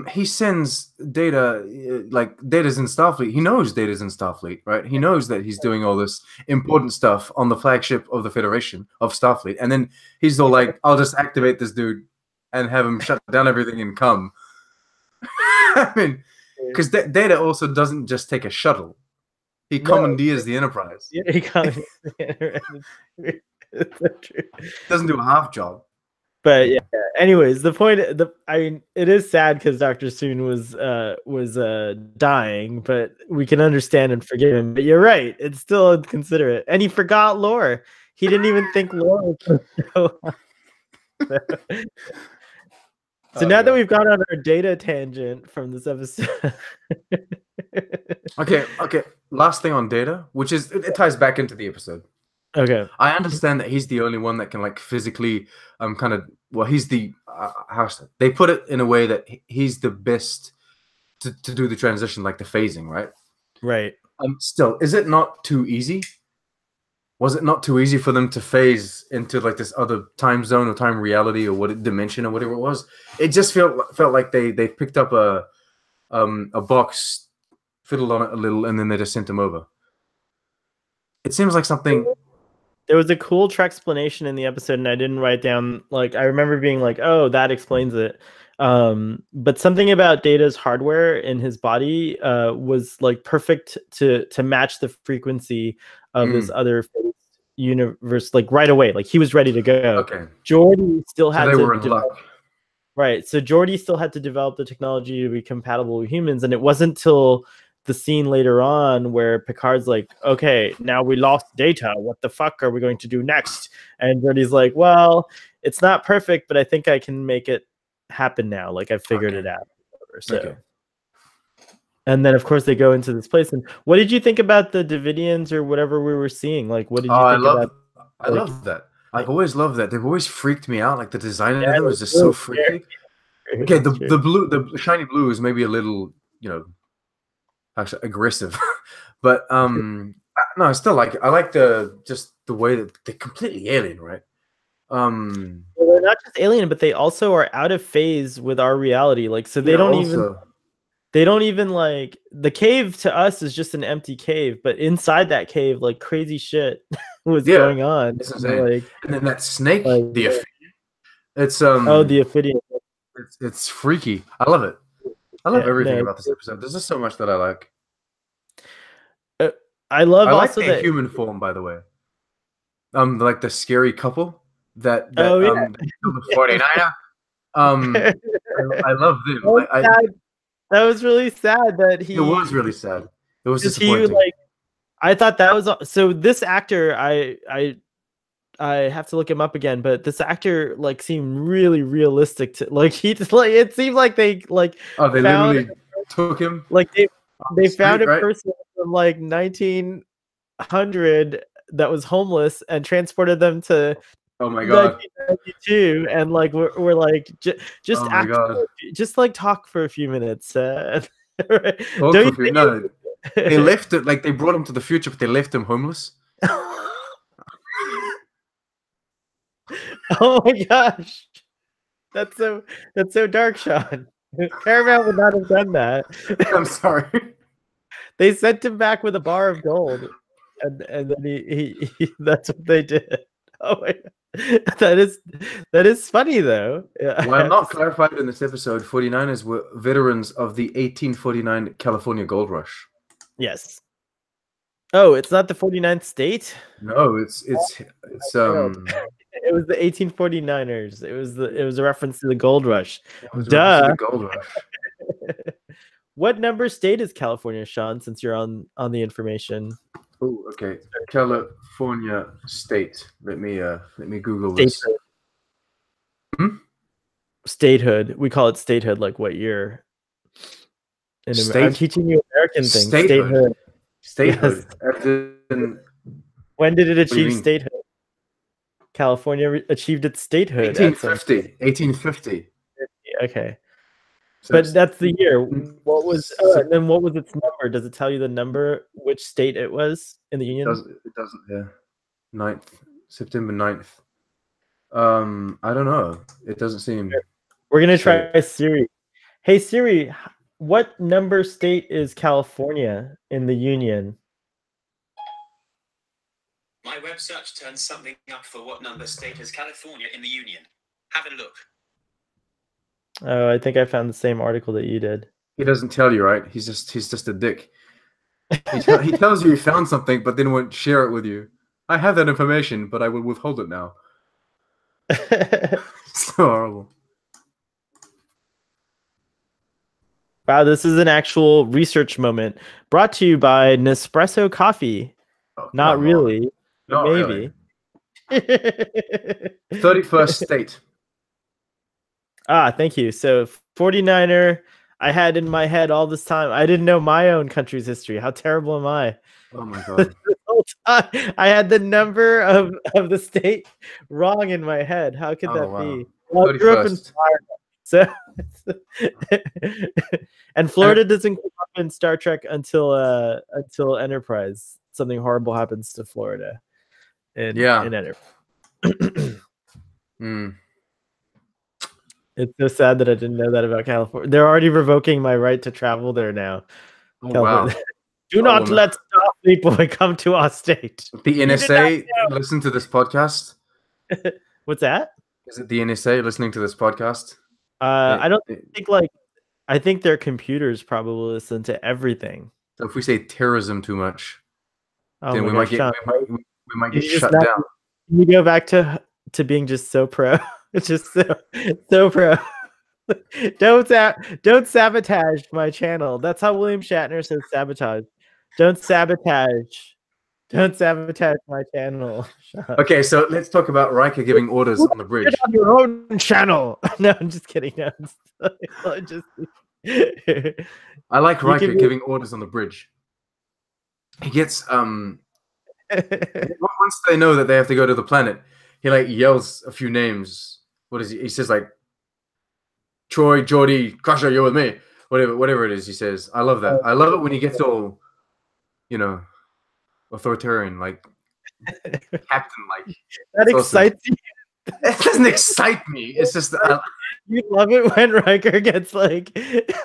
he sends Data, like Data's in Starfleet. He knows Data's in Starfleet, right? He knows that he's doing all this important stuff on the flagship of the Federation of Starfleet, and then he's all like, "I'll just activate this dude and have him shut down everything and come." I mean, because Data also doesn't just take a shuttle; he commandeers the Enterprise. Yeah, he commandeers the Enterprise. Doesn't do a half job. But yeah. Anyways, the point. I mean, it is sad because Dr. Soon was dying, but we can understand and forgive him. But you're right; it's still inconsiderate, and he forgot Lore. He didn't even think Lore was so. So now that we've gone on our Data tangent from this episode. Okay. Last thing on Data, which is it ties back into the episode. Okay. I understand that he's the only one that can like physically he's the they put it in a way that he's the best to do the transition, like the phasing, right? Right. Still, is it not too easy? Was it not too easy for them to phase into like this other time zone or time reality or dimension or whatever it was? It just felt like they picked up a box, fiddled on it a little, and then they just sent him over. It seems like something. There was a cool explanation in the episode, and I didn't write down. Like, I remember being like, "Oh, that explains it." But something about Data's hardware in his body was like perfect to match the frequency of this other universe, like right away. Like he was ready to go. Okay. Geordi still had to develop. Right. So Geordi still had to develop the technology to be compatible with humans, and it wasn't till the scene later on where Picard's like, "Okay, now we lost Data. What the fuck are we going to do next?" And Geordi's like, "Well, it's not perfect, but I think I can make it happen now. Like I've figured it out." So, and then of course they go into this place. And what did you think about the Davidians or whatever we were seeing? Like, what did you think about? I love that. I've always loved that. They've always freaked me out. Like the design of them is just so freaky. Okay, the shiny blue is maybe a little, actually aggressive, but no, I still like it. I like the way that they're completely alien, right? Well, they're not just alien, but they also are out of phase with our reality. Like, so they don't even like the cave to us is just an empty cave, but inside that cave, like crazy shit was going on. Like, and then that snake, the Ophidian. It's the Ophidian. It's freaky. I love it. I love everything about this episode. There's just so much that I like. I like the human form, by the way. Like the scary couple that the 49er. I love them. That was really sad that he. It was really sad. It was disappointing. I thought that was so. This actor, I have to look him up again, but this actor like seemed really realistic to it seemed like they they literally took him like they found a person from like 1900 that was homeless and transported them to Oh my god. 1992, and like we're like just Oh my act, god. just like talk for a few minutes. Right? Talk Don't for you a few. think No, they left it like they brought him to the future, but they left him homeless. Oh my gosh, that's so dark, Sean. Paramount would not have done that. I'm sorry. They sent him back with a bar of gold, and then that's what they did. Oh my God. That is funny though. Yeah, I While have to not say. clarified in this episode, 49ers were veterans of the 1849 California Gold Rush. Yes. Oh, it's not the 49th state? No, it's Failed. It was the 1849ers. It was a reference to the gold rush. it was a reference to the Duh. Gold Rush. What number state is California, Sean, since you're on the information? Oh, okay. California state. Let me Google this. Statehood. Hmm? Statehood. We call it statehood, like what year? I'm teaching you American things. Statehood. Statehood. Yes. When did it What do you achieve mean? statehood? California achieved its statehood. 1850. 1850. Okay. So But that's the year. What was it and then what was its number? Does it tell you the number, which state it was in the union? doesn't, yeah. 9th, September 9th. I don't know. It doesn't seem. We're gonna try Siri. Hey Siri, what number state is California in the union? My web search turns something up for what number state is California in the union. Have a look. Oh, I think I found the same article that you did. He doesn't tell you, right? He's just a dick. He tells you he found something, but then won't share it with you. I have that information, but I will withhold it now. So horrible. Wow, this is an actual research moment brought to you by Nespresso Coffee. Oh, Not really. Not maybe. Really. 31st state. Thank you. So 49er, I had in my head all this time. I didn't know my own country's history. How terrible am I? Oh my god. This whole time, I had the number of the state wrong in my head. How could that be? Well, I grew up in Florida, so and Florida doesn't come up in Star Trek until Enterprise. Something horrible happens to Florida in Enterprise. It's so sad that I didn't know that about California. They're already revoking my right to travel there now. Oh, wow. Do not let Starfleet Boy come to our state. The NSA listen to this podcast? What's that? Is it the NSA listening to this podcast? I don't think I think their computers probably listen to everything. So if we say terrorism too much, then we might get shut down. Can you go back to being just so pro? It's just so pro. Don't sabotage my channel. That's how William Shatner says sabotage. Don't sabotage my channel. Okay, so let's talk about Riker giving orders on the bridge. Get on your own channel. No, I'm just kidding. No, I like Riker giving orders on the bridge. He gets once they know that they have to go to the planet, he like yells a few names. What is he? He says like Troy, Geordie, Crusher, you're with me. Whatever it is, he says. I love that. I love it when he gets all, authoritarian, like captain, like. That excites you. It doesn't excite me. It's just you love it when Riker gets like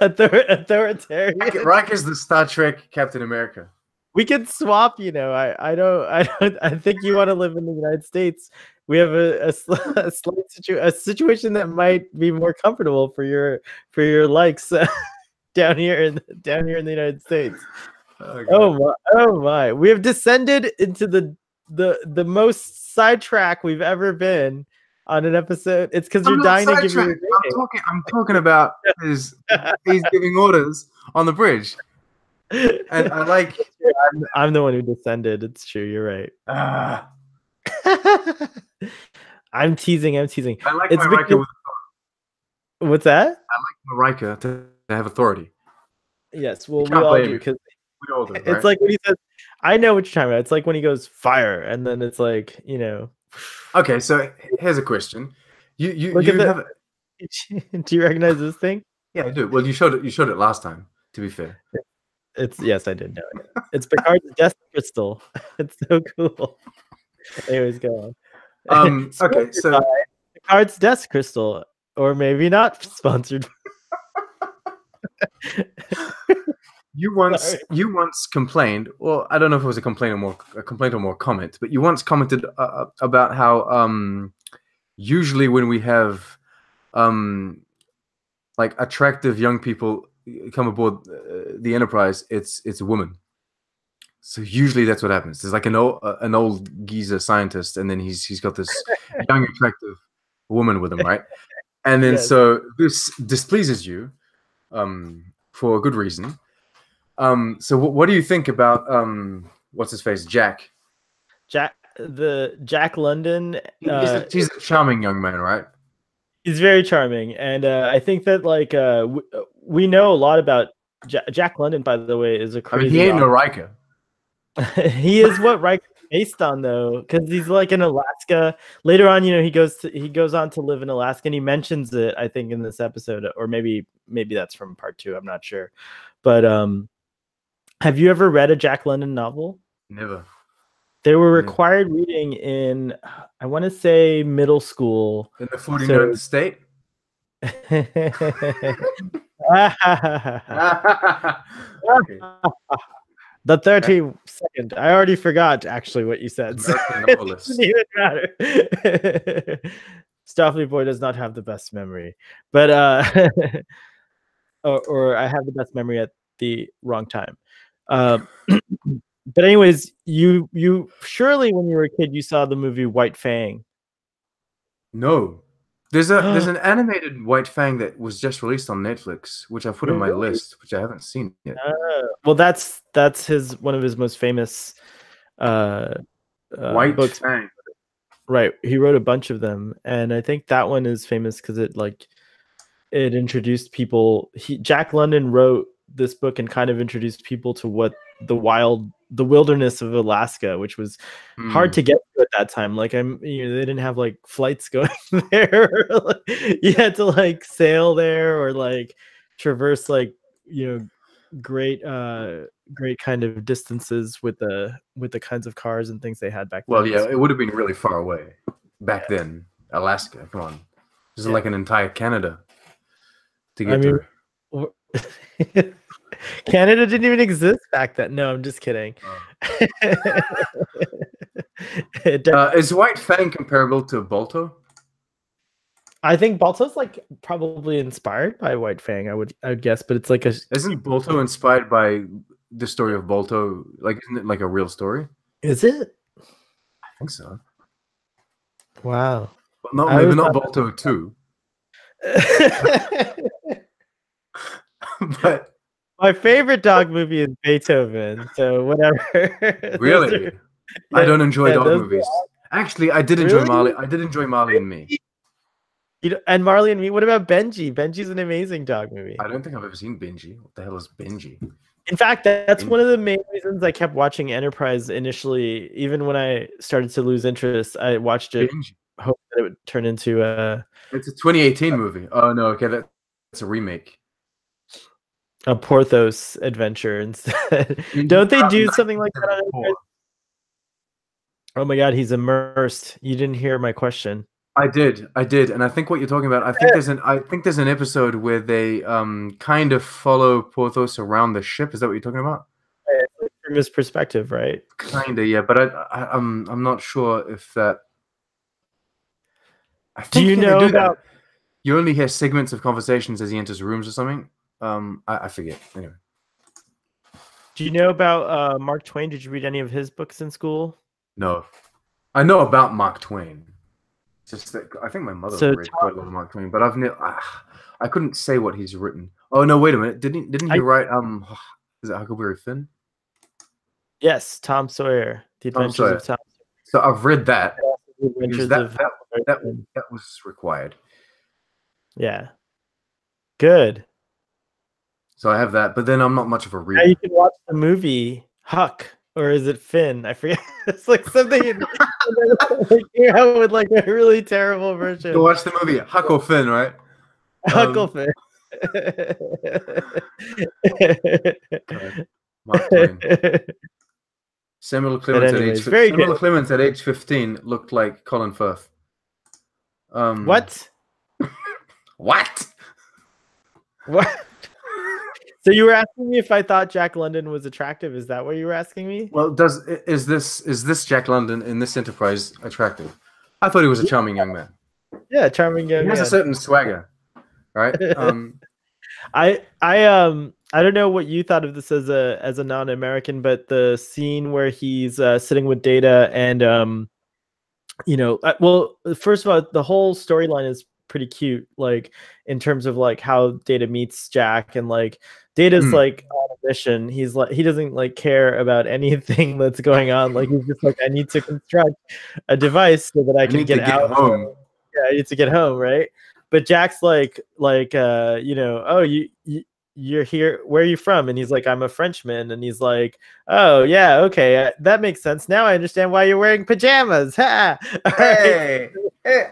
authoritarian. Riker's the Star Trek Captain America. We can swap. I think you want to live in the United States. We have a situation that might be more comfortable for your likes down here in the United States. Oh my! We have descended into the most sidetrack we've ever been on an episode. It's because you're dying to give me. I'm talking about he's giving orders on the bridge, and I like. I'm the one who descended. It's true. You're right. I'm teasing. I like my Riker. What's that? I like my Riker to have authority. Yes, well, we all do because it's like when he says, "I know what you're talking about." It's like when he goes fire, and then it's like Okay, so here's a question. Look at You the. have Do you recognize this thing? yeah, I do. Well, you showed it last time, to be fair. It's yes, I did know it. It's Picard's death crystal. It's so cool. Anyways, go on. Okay, Sponsored by so Picard's death crystal, or maybe not sponsored. Sorry. you once complained, well, I don't know if it was a complaint or more comment, but you once commented about how usually when we have like attractive young people come aboard the Enterprise, it's a woman. So usually that's what happens. There's like an old geezer scientist, and then he's got this young attractive woman with him, right? And then Yes. so this displeases you for a good reason. So what do you think about what's his face, Jack? Jack London. He's a charming young man, right? He's very charming, and I think that like we know a lot about Jack London. By the way, is a I crazy. mean, he ain't no Riker. He is what Riker's based on, though, because he's like in Alaska. Later on, you know, he goes on to live in Alaska, and he mentions it, I think, in this episode, or maybe that's from part 2. I'm not sure, but have you ever read a Jack London novel? Never. They were required reading in, I want to say, middle school. In the 49th state? Okay. The 32nd. I already forgot actually what you said. So it doesn't even matter. Starfleet Boy does not have the best memory, but or I have the best memory at the wrong time. But anyways, you surely when you were a kid you saw the movie White Fang. No. There's an animated White Fang that was just released on Netflix, which I put in my list, which I haven't seen yet. Well, that's one of his most famous White books. Fang. Right. He wrote a bunch of them, and I think that one is famous because it introduced people. Jack London wrote this book and kind of introduced people to what the wilderness of Alaska, which was hard to get to at that time. Like they didn't have like flights going there. You had to like sail there or like traverse like, great kind of distances with the kinds of cars and things they had back then. Well, yeah, it would have been really far away back then. Alaska, come on. This is like an entire Canada to get through. Canada didn't even exist back then. No, I'm just kidding. Is White Fang comparable to Balto? I think Balto's like probably inspired by White Fang. I would guess, but it's like Isn't Balto inspired by the story of Balto? Like, isn't it like a real story? Is it? I think so. Wow. But maybe not Balto 2. But my favorite dog movie is Beethoven. So whatever. Really, I don't enjoy dog movies. Actually, I did enjoy Marley. I did enjoy Marley and Me. And Marley and Me. What about Benji? Benji's an amazing dog movie. I don't think I've ever seen Benji. What the hell is Benji? In fact, that's one of the main reasons I kept watching Enterprise initially. Even when I started to lose interest, I watched it, hoping that it would turn into a. It's a 2018 movie. Oh no, okay, that's a remake. A Porthos adventure instead. Don't they do something like that on Enterprise? Oh my God, he's immersed. You didn't hear my question. I did, and I think what you're talking about. I think there's an episode where they kind of follow Porthos around the ship. Is that what you're talking about? From his perspective, right? Kinda, yeah. But I'm not sure if that. I think do you know about? That. You only hear segments of conversations as he enters rooms or something. I forget. Anyway. Do you know about Mark Twain? Did you read any of his books in school? No, I know about Mark Twain. Just that I think my mother read quite a lot of Mark Twain, but I couldn't say what he's written. Oh no, wait a minute. Didn't he write is it Huckleberry Finn? Yes, Tom Sawyer. The Adventures of Tom Sawyer. So I've read that. That was required. Yeah. Good. So I have that, but then I'm not much of a reader. Now you can watch the movie Huck or is it Finn? I forget. It's like something like, you know, with like a really terrible version. Go watch the movie Huckle Finn, right? Hucklefish. Mark Twain. Samuel Clemens good. at age 15 looked like Colin Firth. What? What? What? So you were asking me if I thought Jack London was attractive? Is that what you were asking me? Well, is this Jack London in this Enterprise attractive? I thought he was a charming young man. Yeah, charming young man. He has a certain swagger, right? I don't know what you thought of this as a non-American, but the scene where he's sitting with Data and you know, well, first of all, the whole storyline is pretty cute, like in terms of like how Data meets Jack, and like Data's like on a mission. He's like, he doesn't like care about anything that's going on. Like he's just like, I need to construct a device so that I can get out home. Yeah, I need to get home, right? But Jack's like you know, oh, you're here, where are you from? And he's like, I'm a Frenchman. And he's like, oh yeah, okay, that makes sense. Now I understand why you're wearing pajamas. Ha! Hey,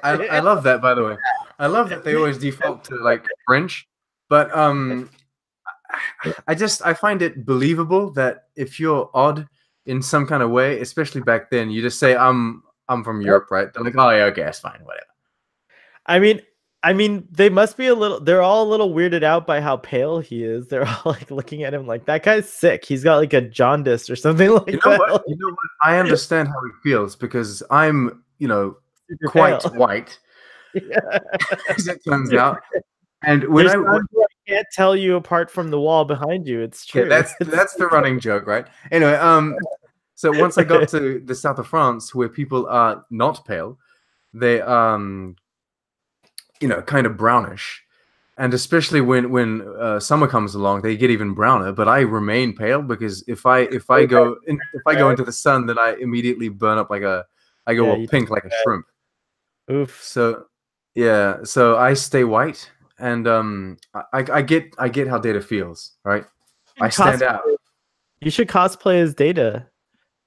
I love that, by the way. I love that they always default to like French, but I find it believable that if you're odd in some kind of way, especially back then, you just say I'm from Europe, right? They're like, oh yeah, okay, that's fine, whatever. I mean, they must be they're all a little weirded out by how pale he is. They're all like looking at him like, that guy's sick. He's got like a jaundice or something like that. You know what? I understand how he feels because I'm, Super quite pale. white, as it turns out. And when I can't tell you apart from the wall behind you. It's true. Yeah, that's the running joke, right? Anyway, so once I got to the south of France, where people are not pale, they kind of brownish, and especially when summer comes along, they get even browner. But I remain pale because if I go into the sun, then I immediately burn up I go all pink like a shrimp. Oof. So yeah, so I stay white, and I get how Data feels, right? I stand out. You should cosplay as Data,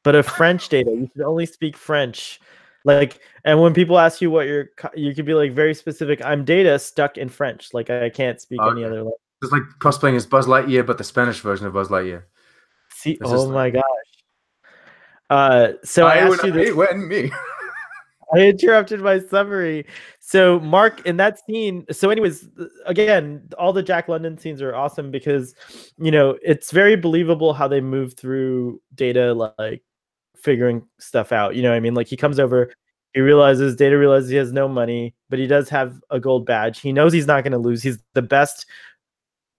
but a French Data. You should only speak French. Like, and when people ask you what you could be like very specific. I'm Data stuck in French. Like I can't speak any other language. It's like cosplaying as Buzz Lightyear, but the Spanish version of Buzz Lightyear. See, my gosh. So I asked you this. Me. I interrupted my summary. So Mark, in that scene, so anyways, again, all the Jack London scenes are awesome because, it's very believable how they move through Data, like figuring stuff out. You know what I mean? Like he comes over, Data realizes he has no money, but he does have a gold badge. He knows he's not going to lose. He's the best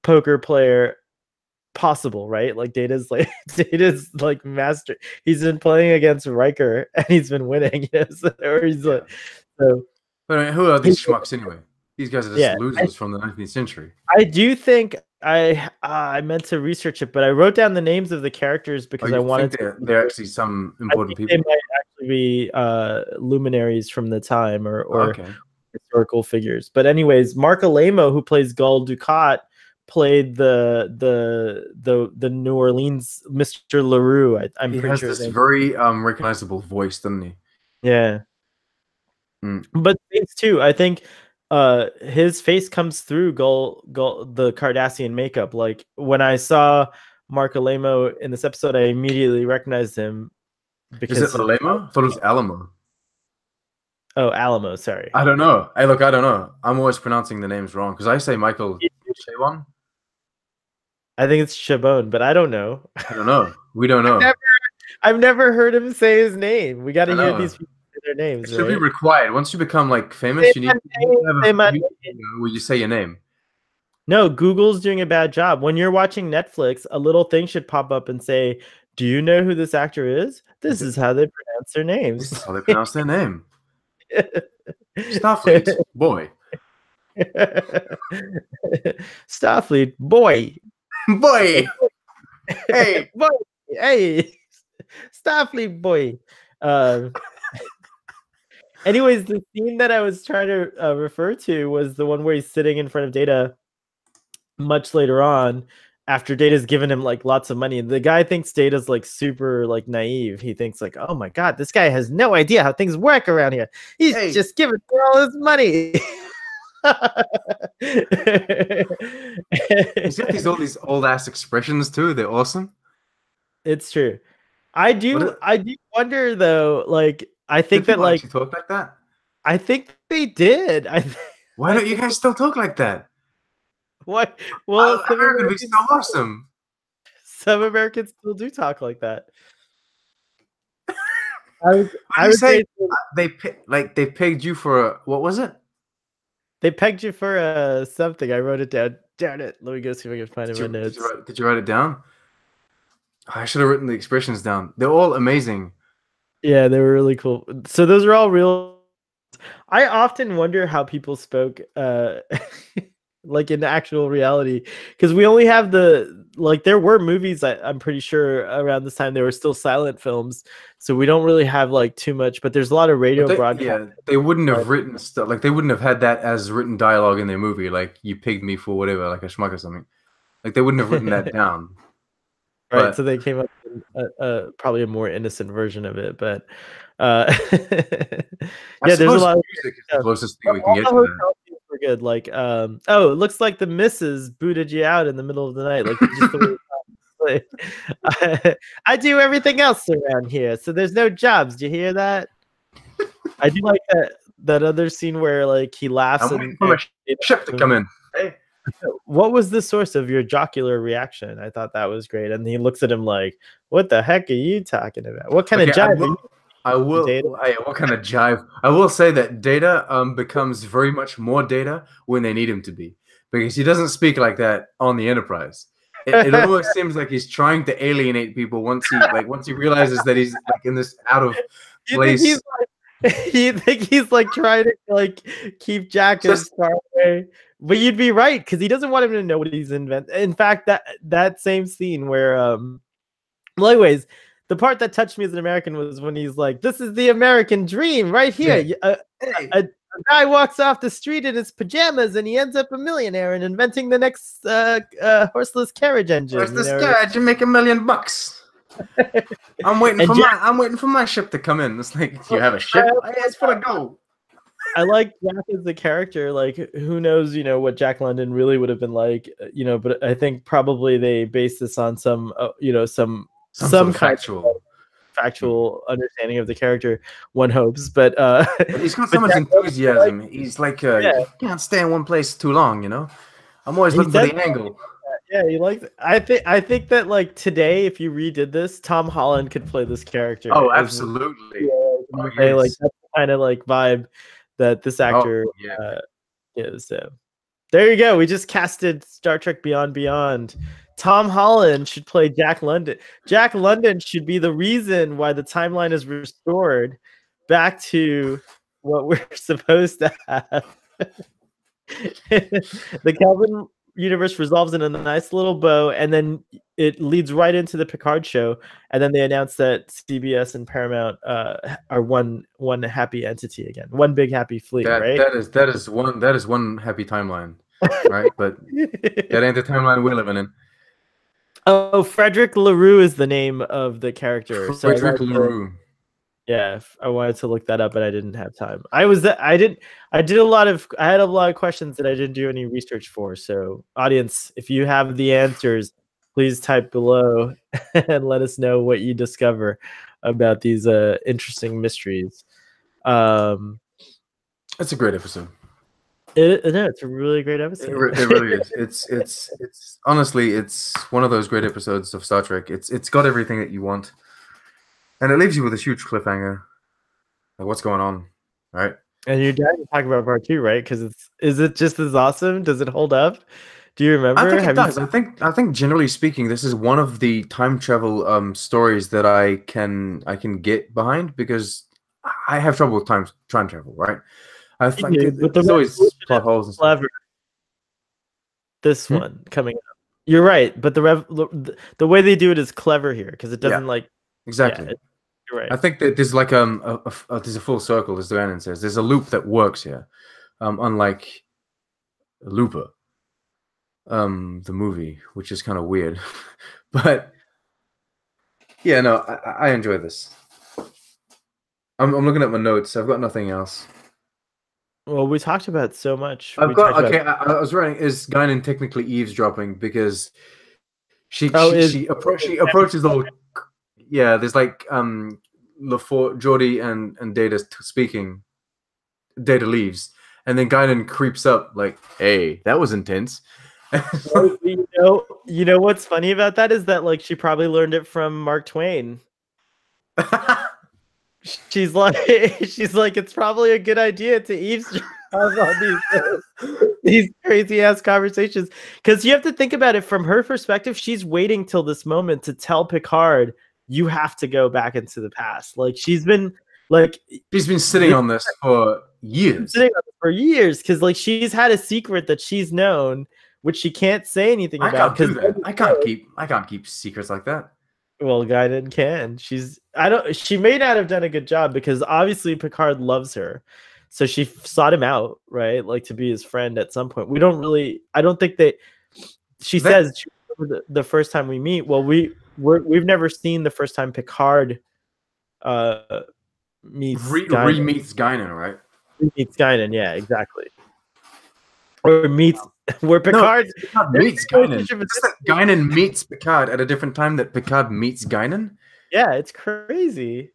poker player possible, right? Like Data's like master. He's been playing against Riker and he's been winning. Or he's like, so. But I mean, who are these schmucks anyway? These guys are just losers from the 19th century. I do think I meant to research it, but I wrote down the names of the characters because I wanted to. They're actually some important people. They might actually be luminaries from the time or historical figures. But anyways, Mark Alemo, who plays Gul Dukat, played the New Orleans Mr. LaRue. I'm pretty sure. He has this very recognizable voice, doesn't he? Yeah. But things too. I think his face comes through Gul the Cardassian makeup. Like when I saw Mark Alemo in this episode, I immediately recognized him. Because is it Alemo? I thought it was Alamo. Oh, Alamo. Sorry. I don't know. I don't know. I'm always pronouncing the names wrong because I say Michael Chabon. I think it's Chabon, but I don't know. I don't know. We don't know. I've never heard him say his name. We got to hear these people say their names. It should be required. Once you become like famous, you need to have a where you say your name. No, Google's doing a bad job. When you're watching Netflix, a little thing should pop up and say, "Do you know who this actor is? This is how they pronounce their names." This is how they pronounce their name. Starfleet Boy. Starfleet Boy. Boy. Hey. Boy. Hey. Starfleet Boy. Anyways, the scene that I was trying to refer to was the one where he's sitting in front of Data much later on. after Data's given him like lots of money, and the guy thinks Data's like super like naive. He thinks like, oh my god, this guy has no idea how things work around here. He's just giving all his money. He's got all these old ass expressions too. They're awesome. It's true. I do wonder though, like I think Did that like you talk like that? I think they did. Why don't you guys still talk like that? What? Well, America would be so awesome. Some Americans still do talk like that. I would say they pegged you for what was it? They pegged you for something. I wrote it down. Darn it! Let me go see if I can find it in my notes. Did you write it down? I should have written the expressions down. They're all amazing. Yeah, they were really cool. So those are all real. I often wonder how people spoke like in actual reality, because we only have there were movies I'm pretty sure around this time, there were still silent films, so we don't really have like too much, but there's a lot of radio broadcasts. Yeah, they wouldn't have written stuff like they wouldn't have had that as written dialogue in their movie, like you pigged me for whatever, like a schmuck or something. Like they wouldn't have written that down. Right, but, so they came up with probably a more innocent version of it, but yeah, there's a lot of music is the closest thing we can get to that. Were good, like oh, it looks like the missus booted you out in the middle of the night, like just the way I do everything else around here, so there's no jobs. Do you hear that? I do like that other scene where like he laughs and for my ship to come in. Hey. What was the source of your jocular reaction? I thought that was great. And he looks at him like, what the heck are you talking about? What kind of jive are you? What kind of jive? I will say that Data becomes very much more Data when they need him to be, because he doesn't speak like that on the Enterprise. It almost seems like he's trying to alienate people once he realizes that he's like in this out of place. You think he's like trying to like keep Jack as far away? But you'd be right, because he doesn't want him to know what he's inventing. In fact, that same scene where well, anyways, the part that touched me as an American was when he's like, "This is the American dream right here." Yeah. A guy walks off the street in his pajamas and he ends up a millionaire and inventing the next horseless carriage engine. Horseless carriage, you make $1 million. I'm waiting for my ship to come in. It's like, do you have a ship? It's for the go. I like Jack as a character. Like, who knows, what Jack London really would have been like, but I think probably they based this on some, some factual understanding of the character, one hopes. But he's got so much enthusiasm. He's like, you can't stay in one place too long, I'm always looking for the angle. Yeah, he likes it. I think that like today, if you redid this, Tom Holland could play this character. Oh, absolutely. Like that's the kind of like vibe that this actor gives. So there you go. We just casted Star Trek Beyond. Tom Holland should play Jack London. Jack London should be the reason why the timeline is restored back to what we're supposed to have. The Kelvin universe resolves in a nice little bow, and then it leads right into the Picard show, and then they announce that CBS and Paramount are one happy entity again, one big happy fleet. Right? That is one happy timeline, right? But that ain't the timeline we're living in. Oh, Frederick LaRue is the name of the character. Frederick LaRue. Yeah, I wanted to look that up, but I didn't have time. I had a lot of questions that I didn't do any research for. So, audience, if you have the answers, please type below and let us know what you discover about these interesting mysteries. It's a great episode. It's a really great episode. It really is. It's honestly, it's one of those great episodes of Star Trek. It's got everything that you want. And it leaves you with a huge cliffhanger. Like, what's going on, right? And you're dying to talk about part 2, right? Because is it just as awesome? Does it hold up? Do you remember? I think it does. I think generally speaking, this is one of the time travel stories that I can get behind, because I have trouble with time travel, right? I think there's always plot holes and stuff. This one coming up. You're right, but the way they do it is clever here, because it doesn't exactly. Yeah, you're right. I think that there's like there's a full circle, as Duanon says. There's a loop that works here, unlike a looper. the movie, which is kind of weird. But yeah, no, I enjoy this. I'm looking at my notes. I've got nothing else. Well, we talked about so much. I've We got talked okay. about I was writing, is Guinan technically eavesdropping because is she approaches the whole, yeah. There's like LaForge, Geordie, and Data speaking. Data leaves, and then Guinan creeps up like, "Hey, that was intense." you know what's funny about that is that like she probably learned it from Mark Twain. She's like it's probably a good idea to eavesdrop on these crazy ass conversations, because you have to think about it from her perspective. She's waiting till this moment to tell Picard, you have to go back into the past. Like she's been sitting on this for years. For years, because like she's had a secret that she's known, which she can't say anything about. Because I can't keep secrets like that. Well, Guinan can. She may not have done a good job, because obviously Picard loves her. So she sought him out, right? Like to be his friend at some point. I don't think that says the first time we meet. Well, we've never seen the first time Picard meets re-meets Guinan, right? Meets Guinan, yeah, exactly. Or meets where Picard meets Guinan. Guinan meets Picard at a different time that Picard meets Guinan. Yeah, it's crazy.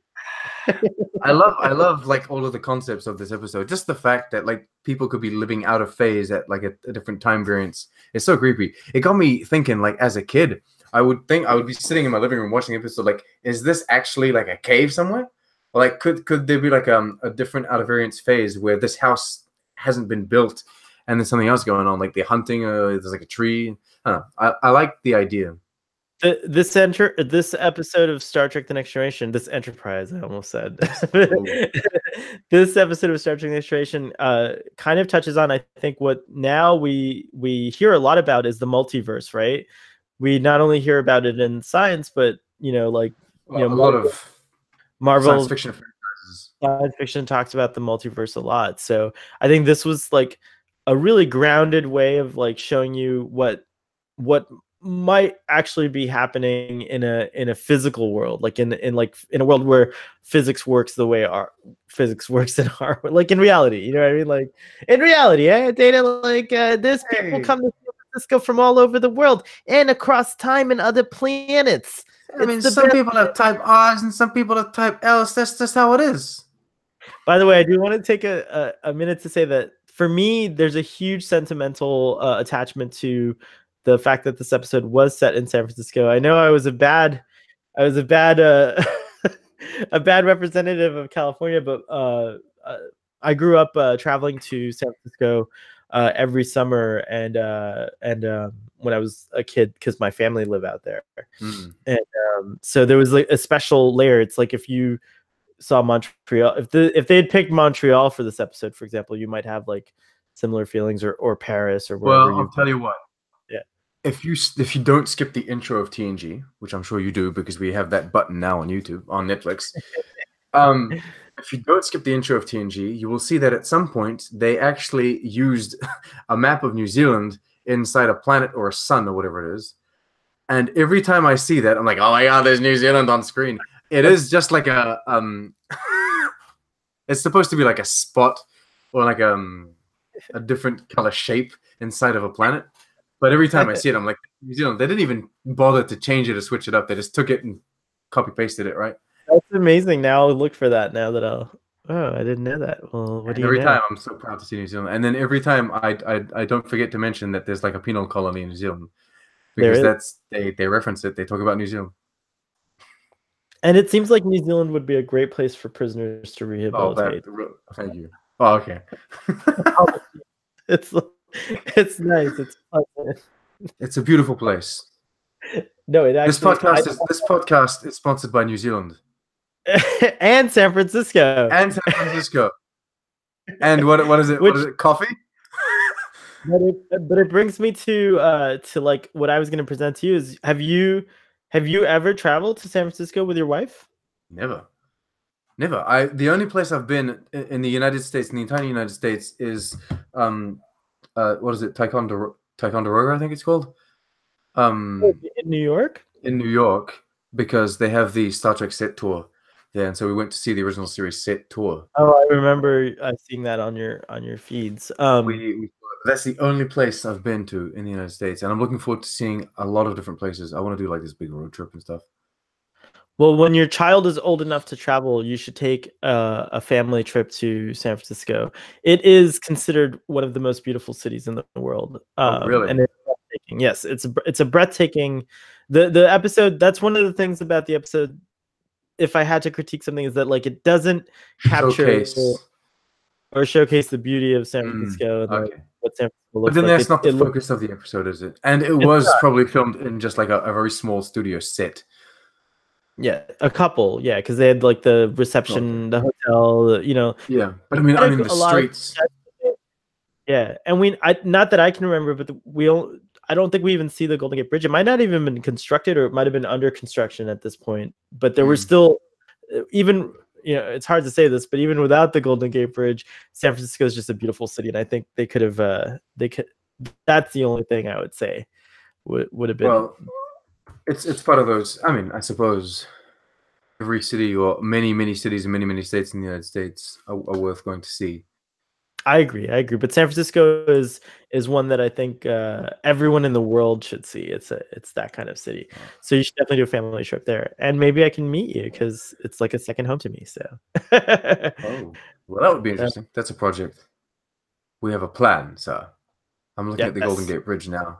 I love like all of the concepts of this episode. Just the fact that like people could be living out of phase at like a different time variance. It's so creepy. It got me thinking, like as a kid, I would be sitting in my living room watching the episode like, is this actually like a cave somewhere? Or like could there be like a different out of variance phase where this house hasn't been built and there's something else going on, like they're hunting, there's like a tree. I don't know. I like the idea. This episode of Star Trek: The Next Generation, this Enterprise, I almost said. This episode of Star Trek: The Next Generation kind of touches on, I think, what now we hear a lot about is the multiverse, right? We not only hear about it in science, but a lot of Marvel science fiction franchises. Science fiction talks about the multiverse a lot. So I think this was like a really grounded way of like showing you what might actually be happening in a physical world, like in a world where physics works the way our physics works in our, like in reality, you know what I mean? Like in reality, Data, like there's people come to San Francisco from all over the world and across time and other planets. I mean, some people have type R's and some people have type L's. That's just how it is. By the way, I do want to take a minute to say that for me, there's a huge sentimental attachment to the fact that this episode was set in San Francisco. I know I was a bad a bad representative of California, but I grew up traveling to San Francisco every summer, and when I was a kid, because my family lived out there, and so there was like a special layer. It's like if you saw Montreal, if they had picked Montreal for this episode, for example, you might have like similar feelings, or Paris, or wherever. Well, I'll tell you what. Yeah. If you don't skip the intro of TNG, which I'm sure you do because we have that button now on YouTube, on Netflix. If you don't skip the intro of TNG, you will see that at some point they actually used a map of New Zealand inside a planet or a sun or whatever it is. And every time I see that, I'm like, oh my god, there's New Zealand on screen. It is just like a it's supposed to be like a spot or like a different color shape inside of a planet. But every time I see it, I'm like, New Zealand. They didn't even bother to change it or switch it up. They just took it and copy pasted it, right? That's amazing. Now I'll look for that. Now that I didn't know that. Well, what do you know? Every time I'm so proud to see New Zealand, and then every time I don't forget to mention that there's like a penal colony in New Zealand, because they reference it. They talk about New Zealand. And it seems like New Zealand would be a great place for prisoners to rehabilitate. Thank you. Oh, okay. It's nice. It's a beautiful place. No, this podcast is sponsored by New Zealand and San Francisco. And what is it? What is it? Coffee. But it brings me to like what I was going to present to you is, have you ever traveled to San Francisco with your wife? Never. The only place I've been in the United States, in the entire United States, is what is it? Ticonderoga. Ticonderoga, I think it's called. In New York? In New York, because they have the Star Trek set tour there, and so we went to see the original series set tour. Oh, I remember seeing that on your feeds. That's the only place I've been to in the United States, and I'm looking forward to seeing a lot of different places. I want to do like this big road trip and stuff. Well, when your child is old enough to travel, you should take a family trip to San Francisco. It is considered one of the most beautiful cities in the world. Really? And it's breathtaking. Yes, it's a breathtaking. The episode. That's one of the things about the episode. If I had to critique something, is that like it doesn't capture or showcase the beauty of San Francisco. And okay. What San Francisco But looks then like. that's not the focus of the episode, is it? And it was probably filmed in just like a very small studio set. Yeah, a couple. Yeah, because they had like the reception, the hotel. Yeah, but I mean the streets. Yeah, and not that I can remember, but I don't think we even see the Golden Gate Bridge. It might not even been constructed, or it might have been under construction at this point. But there were still, even it's hard to say this, but even without the Golden Gate Bridge, San Francisco is just a beautiful city, and I think they could have. That's the only thing I would say would have been. Well, it's part of those. I mean, I suppose every city or many cities and many states in the United States are worth going to see. I agree, but San Francisco is one that I think everyone in the world should see. It's that kind of city, so you should definitely do a family trip there, and maybe I can meet you because it's like a second home to me. So, oh, well, that would be interesting. That's a project. We have a plan, so I'm looking at the Golden Gate Bridge now.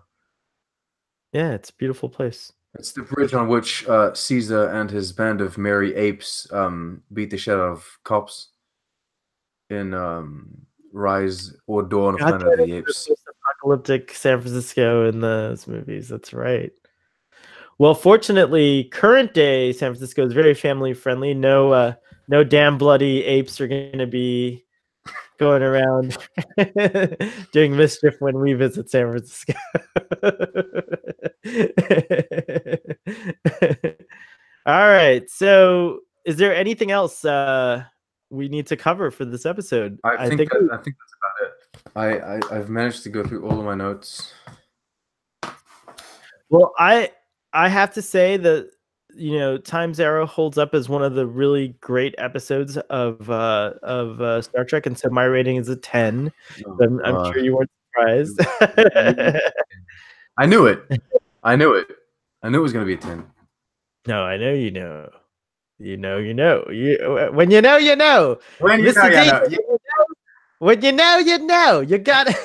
Yeah, it's a beautiful place. It's the bridge on which Caesar and his band of merry apes beat the shit out of cops in Rise or Dawn of Planet of the Apes. Apocalyptic San Francisco in those movies. That's right. Well, fortunately, current day San Francisco is very family friendly. No damn bloody apes are going to be going around doing mischief when we visit San Francisco. All right. So, is there anything else we need to cover for this episode? I think that's about it. I've managed to go through all of my notes. Well, I have to say that Time's Arrow holds up as one of the really great episodes of Star Trek, and so my rating is a 10. I'm sure you weren't surprised. I knew it. I knew it was going to be a 10. No, I know you know. You know. When you know, you know. When you know, you know. When you know, you know. You gotta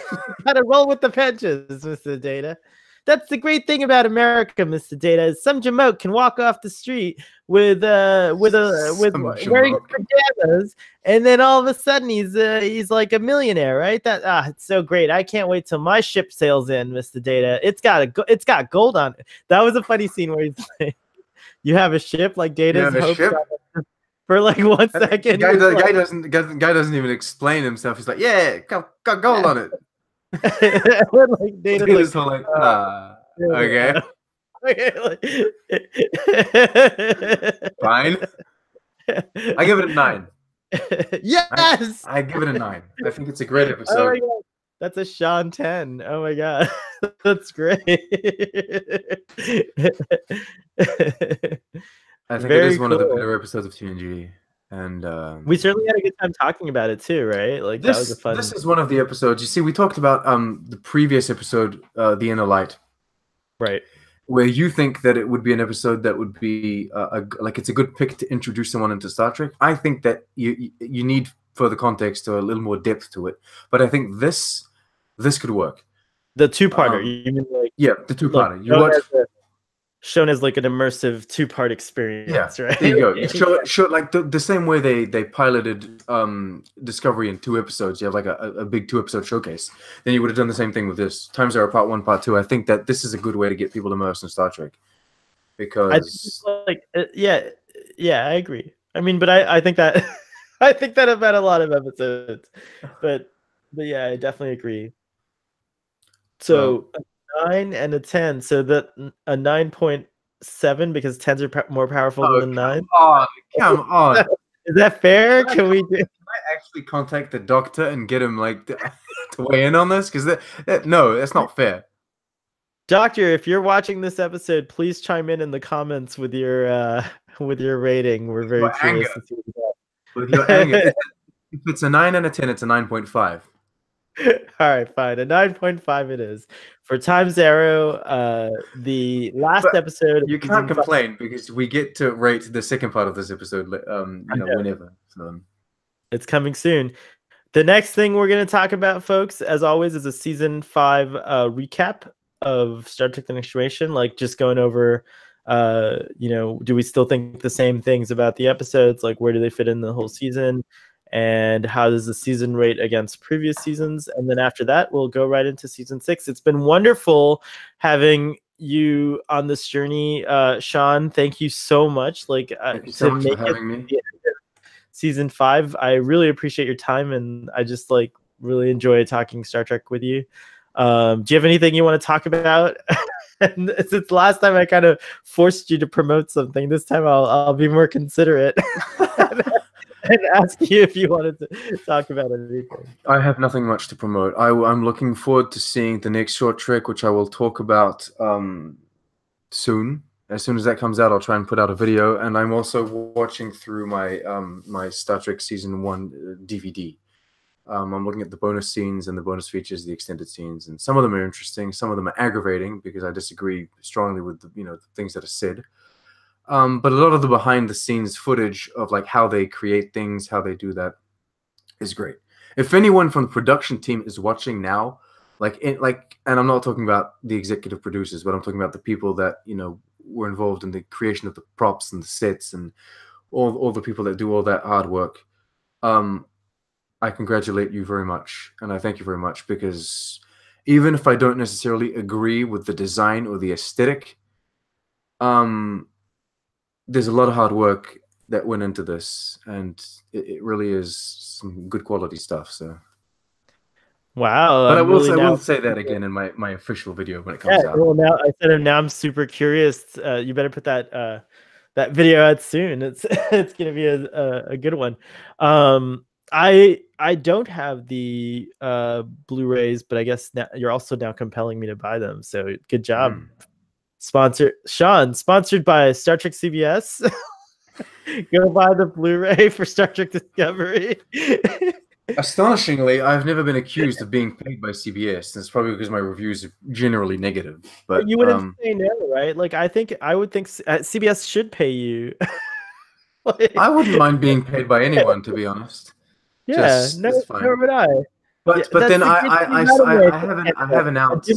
roll with the punches, Mr. Data. That's the great thing about America, Mr. Data, is some jamoke can walk off the street with wearing pajamas, and then all of a sudden he's like a millionaire, right? It's so great. I can't wait till my ship sails in, Mr. Data. It's got gold on it. That was a funny scene where he's like, you have a ship like Data's hopes for like 1 second. Guy doesn't even explain himself. He's like, yeah, got gold on it. Like Data's like, okay. Fine. I give it a 9. Yes, I give it a 9. I think it's a great episode. Oh my God. That's a Sean 10. Oh my God, that's great. I think it is one of the better episodes of TNG. And we certainly had a good time talking about it too, right? Like that was a fun. This is one of the episodes. You see, we talked about the previous episode, The Inner Light, right? Where you think that it would be an episode that would be like it's a good pick to introduce someone into Star Trek. I think that you need further context or a little more depth to it. But I think this could work. The two-parter, you mean like the two-parter. Shown as like an immersive 2-part experience, right? There you go. Show like the same way they piloted Discovery in 2 episodes. You have like a big 2-episode showcase. Then you would have done the same thing with this. Times Arrow Part 1, Part 2. I think that this is a good way to get people immersed in Star Trek. Because I agree. I mean, but I think that I think that about a lot of episodes. But yeah, I definitely agree. So 9 and a 10, so that a 9.7 because 10s are more powerful than 9. Come on. Is that fair? Can I actually contact the doctor and get him like to weigh in on this? Because no, that's not fair. Doctor, if you're watching this episode, please chime in the comments with your rating. We're very Your curious anger. to see what With your anger. If it's a 9 out of 10, it's a 9.5. All right, fine. A 9.5 it is. For Time's Arrow, the last But episode of you season can't complain because we get to rate the second part of this episode, whenever. So. It's coming soon. The next thing we're going to talk about, folks, as always, is a season 5 recap of Star Trek: The Next Generation. Like, just going over, do we still think the same things about the episodes? Like, where do they fit in the whole season? And how does the season rate against previous seasons? And then after that, we'll go right into season 6. It's been wonderful having you on this journey, Sean. Thank you so much. Thank you so much for having me. Season 5. I really appreciate your time, and I just really enjoy talking Star Trek with you. Do you have anything you want to talk about? And since last time I kind of forced you to promote something, this time I'll be more considerate and ask you if you wanted to talk about anything. I have nothing much to promote. I'm looking forward to seeing the next short trek, which I will talk about soon. As soon as that comes out, I'll try and put out a video. And I'm also watching through my my Star Trek Season 1 DVD. I'm looking at the bonus scenes and the bonus features, the extended scenes, and some of them are interesting. Some of them are aggravating because I disagree strongly with the things that are said. But a lot of the behind-the-scenes footage of like how they create things, how they do that, is great. If anyone from the production team is watching now, and I'm not talking about the executive producers, but I'm talking about the people that were involved in the creation of the props and the sets and all the people that do all that hard work. I congratulate you very much, and I thank you very much, because even if I don't necessarily agree with the design or the aesthetic, there's a lot of hard work that went into this, and it really is some good quality stuff. So, wow! But I will say that again in my official video when it comes out. Well, now I'm super curious. You better put that video out soon. It's gonna be a good one. I don't have the Blu-rays, but I guess now you're also now compelling me to buy them. So good job. Sponsored by Star Trek CBS. Go buy the Blu-ray for Star Trek Discovery. Astonishingly, I've never been accused of being paid by CBS. That's probably because my reviews are generally negative. But you wouldn't say no, right? Like I would think CBS should pay you. I wouldn't mind being paid by anyone, to be honest. Yeah, no, nor would I. But then I have announced.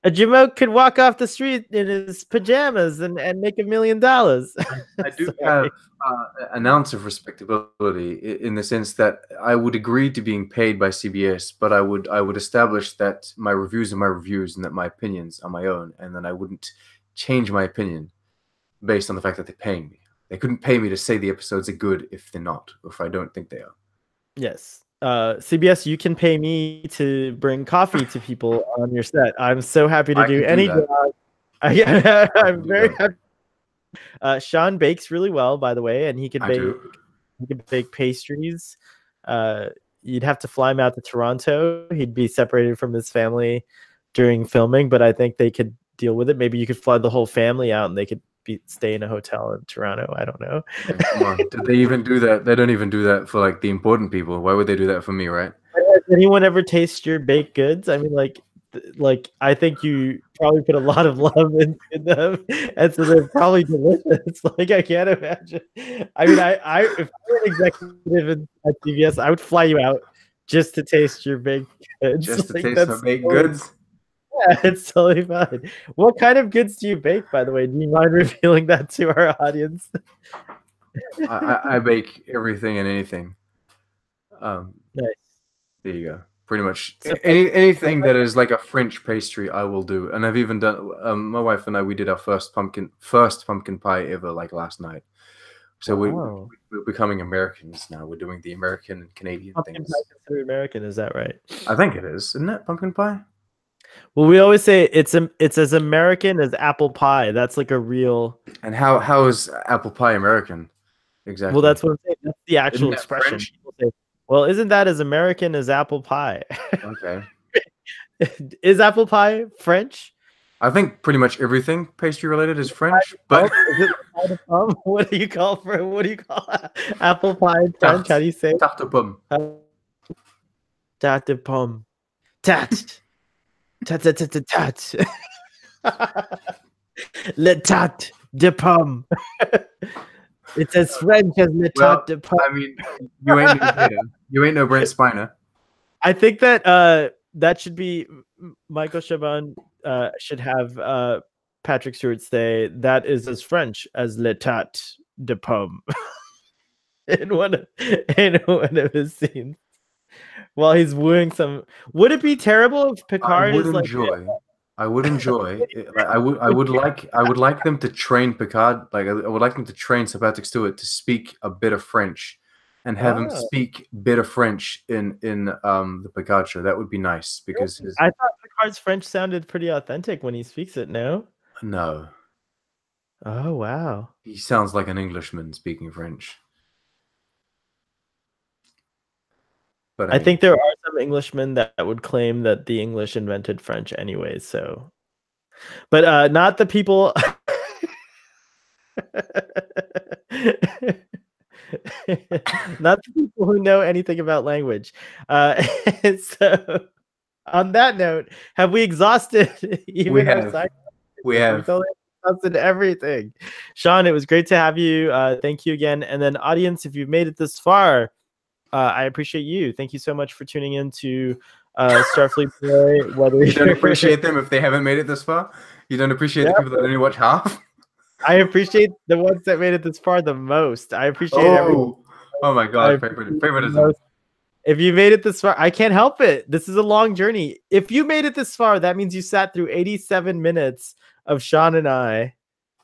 A Jimmo could walk off the street in his pajamas and make $1 million. I do have an ounce of respectability in the sense that I would agree to being paid by CBS, but I would establish that my reviews are my reviews and that my opinions are my own, and then I wouldn't change my opinion based on the fact that they're paying me. They couldn't pay me to say the episodes are good if they're not, or if I don't think they are. Yes. CBS, you can pay me to bring coffee to people on your set. I'm so happy to do any job. I'm very happy. Sean bakes really well, by the way, and he could bake pastries. You'd have to fly him out to Toronto. He'd be separated from his family during filming, but I think they could deal with it. Maybe you could fly the whole family out and they could stay in a hotel in Toronto. I don't know. Come on. Did they even do that? They don't even do that for like the important people. Why would they do that for me, right? Has anyone ever taste your baked goods? I mean, like I think you probably put a lot of love into them, and so they're probably delicious. Like I can't imagine. I mean, if I were an executive at CBS, I would fly you out just to taste your baked goods. Just to taste my baked goods. Yeah, it's totally fine. What kind of goods do you bake, by the way? Do you mind revealing that to our audience? I bake everything and anything. Nice. There you go. Pretty much anything that is like a French pastry, I will do. And I've even done. My wife and I, we did our first pumpkin pie ever, like last night. So we're becoming Americans now. We're doing the American and Canadian pumpkin things. Pie considered American, is that right? I think it is, isn't it? Pumpkin pie. Well, we always say it's as American as apple pie. That's like a real. And how is apple pie American? Exactly. Well, that's what I'm saying. That's the actual expression. People say, well, isn't that as American as apple pie? Okay. Is apple pie French? I think pretty much everything pastry related is French, but Is it pie de pomme? What do you call apple pie in French? How do you say it? tarte aux pommes. Tarte de pomme. Tat. Tat tat tat tat tat. Le tarte de pomme. It's as French as le Well, tarte de pomme. I mean, you ain't no Peter. You ain't no Brent Spiner. I think that that should be Michael Chabon should have Patrick Stewart say that is as French as le tarte de pomme in one of his scenes while he's wooing some. Would it be terrible if Picard is like? I would enjoy. I would like them to train Picard. Like I would like them to train Sir Patrick Stewart to speak a bit of French, and have him speak bit of French in the Picard show. That would be nice because I thought Picard's French sounded pretty authentic when he speaks it. No. Oh wow. He sounds like an Englishman speaking French. But I think there are some Englishmen that would claim that the English invented French anyway. So, but not the people. Not the people who know anything about language. So, on that note, have we exhausted even our side? We have exhausted everything. Sean, it was great to have you. Thank you again. And then, audience, if you've made it this far, I appreciate you. Thank you so much for tuning in to Starfleet Boy. Whether you don't appreciate them if they haven't made it this far, you don't appreciate the people that only watch half. I appreciate the ones that made it this far the most. I appreciate everyone. Oh my god, favoritism. If you made it this far, I can't help it. This is a long journey. If you made it this far, that means you sat through 87 minutes of Sean and I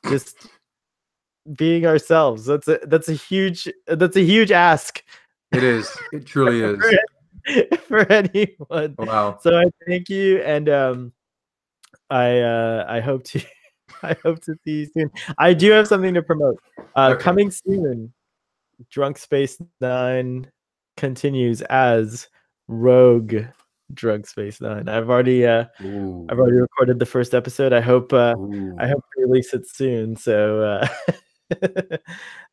just being ourselves. That's a huge ask. It is. It truly is. For anyone. Wow. So I thank you, and I hope to see you soon. I do have something to promote. Coming soon, Drunk Space 9 continues as Rogue Drunk Space 9. I've already recorded the first episode. I hope to release it soon. So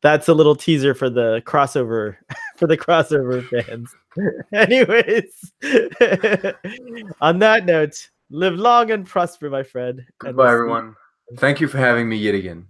that's a little teaser for the crossover fans. Anyways, on that note, live long and prosper, my friend. Goodbye, everyone. Thank you for having me yet again.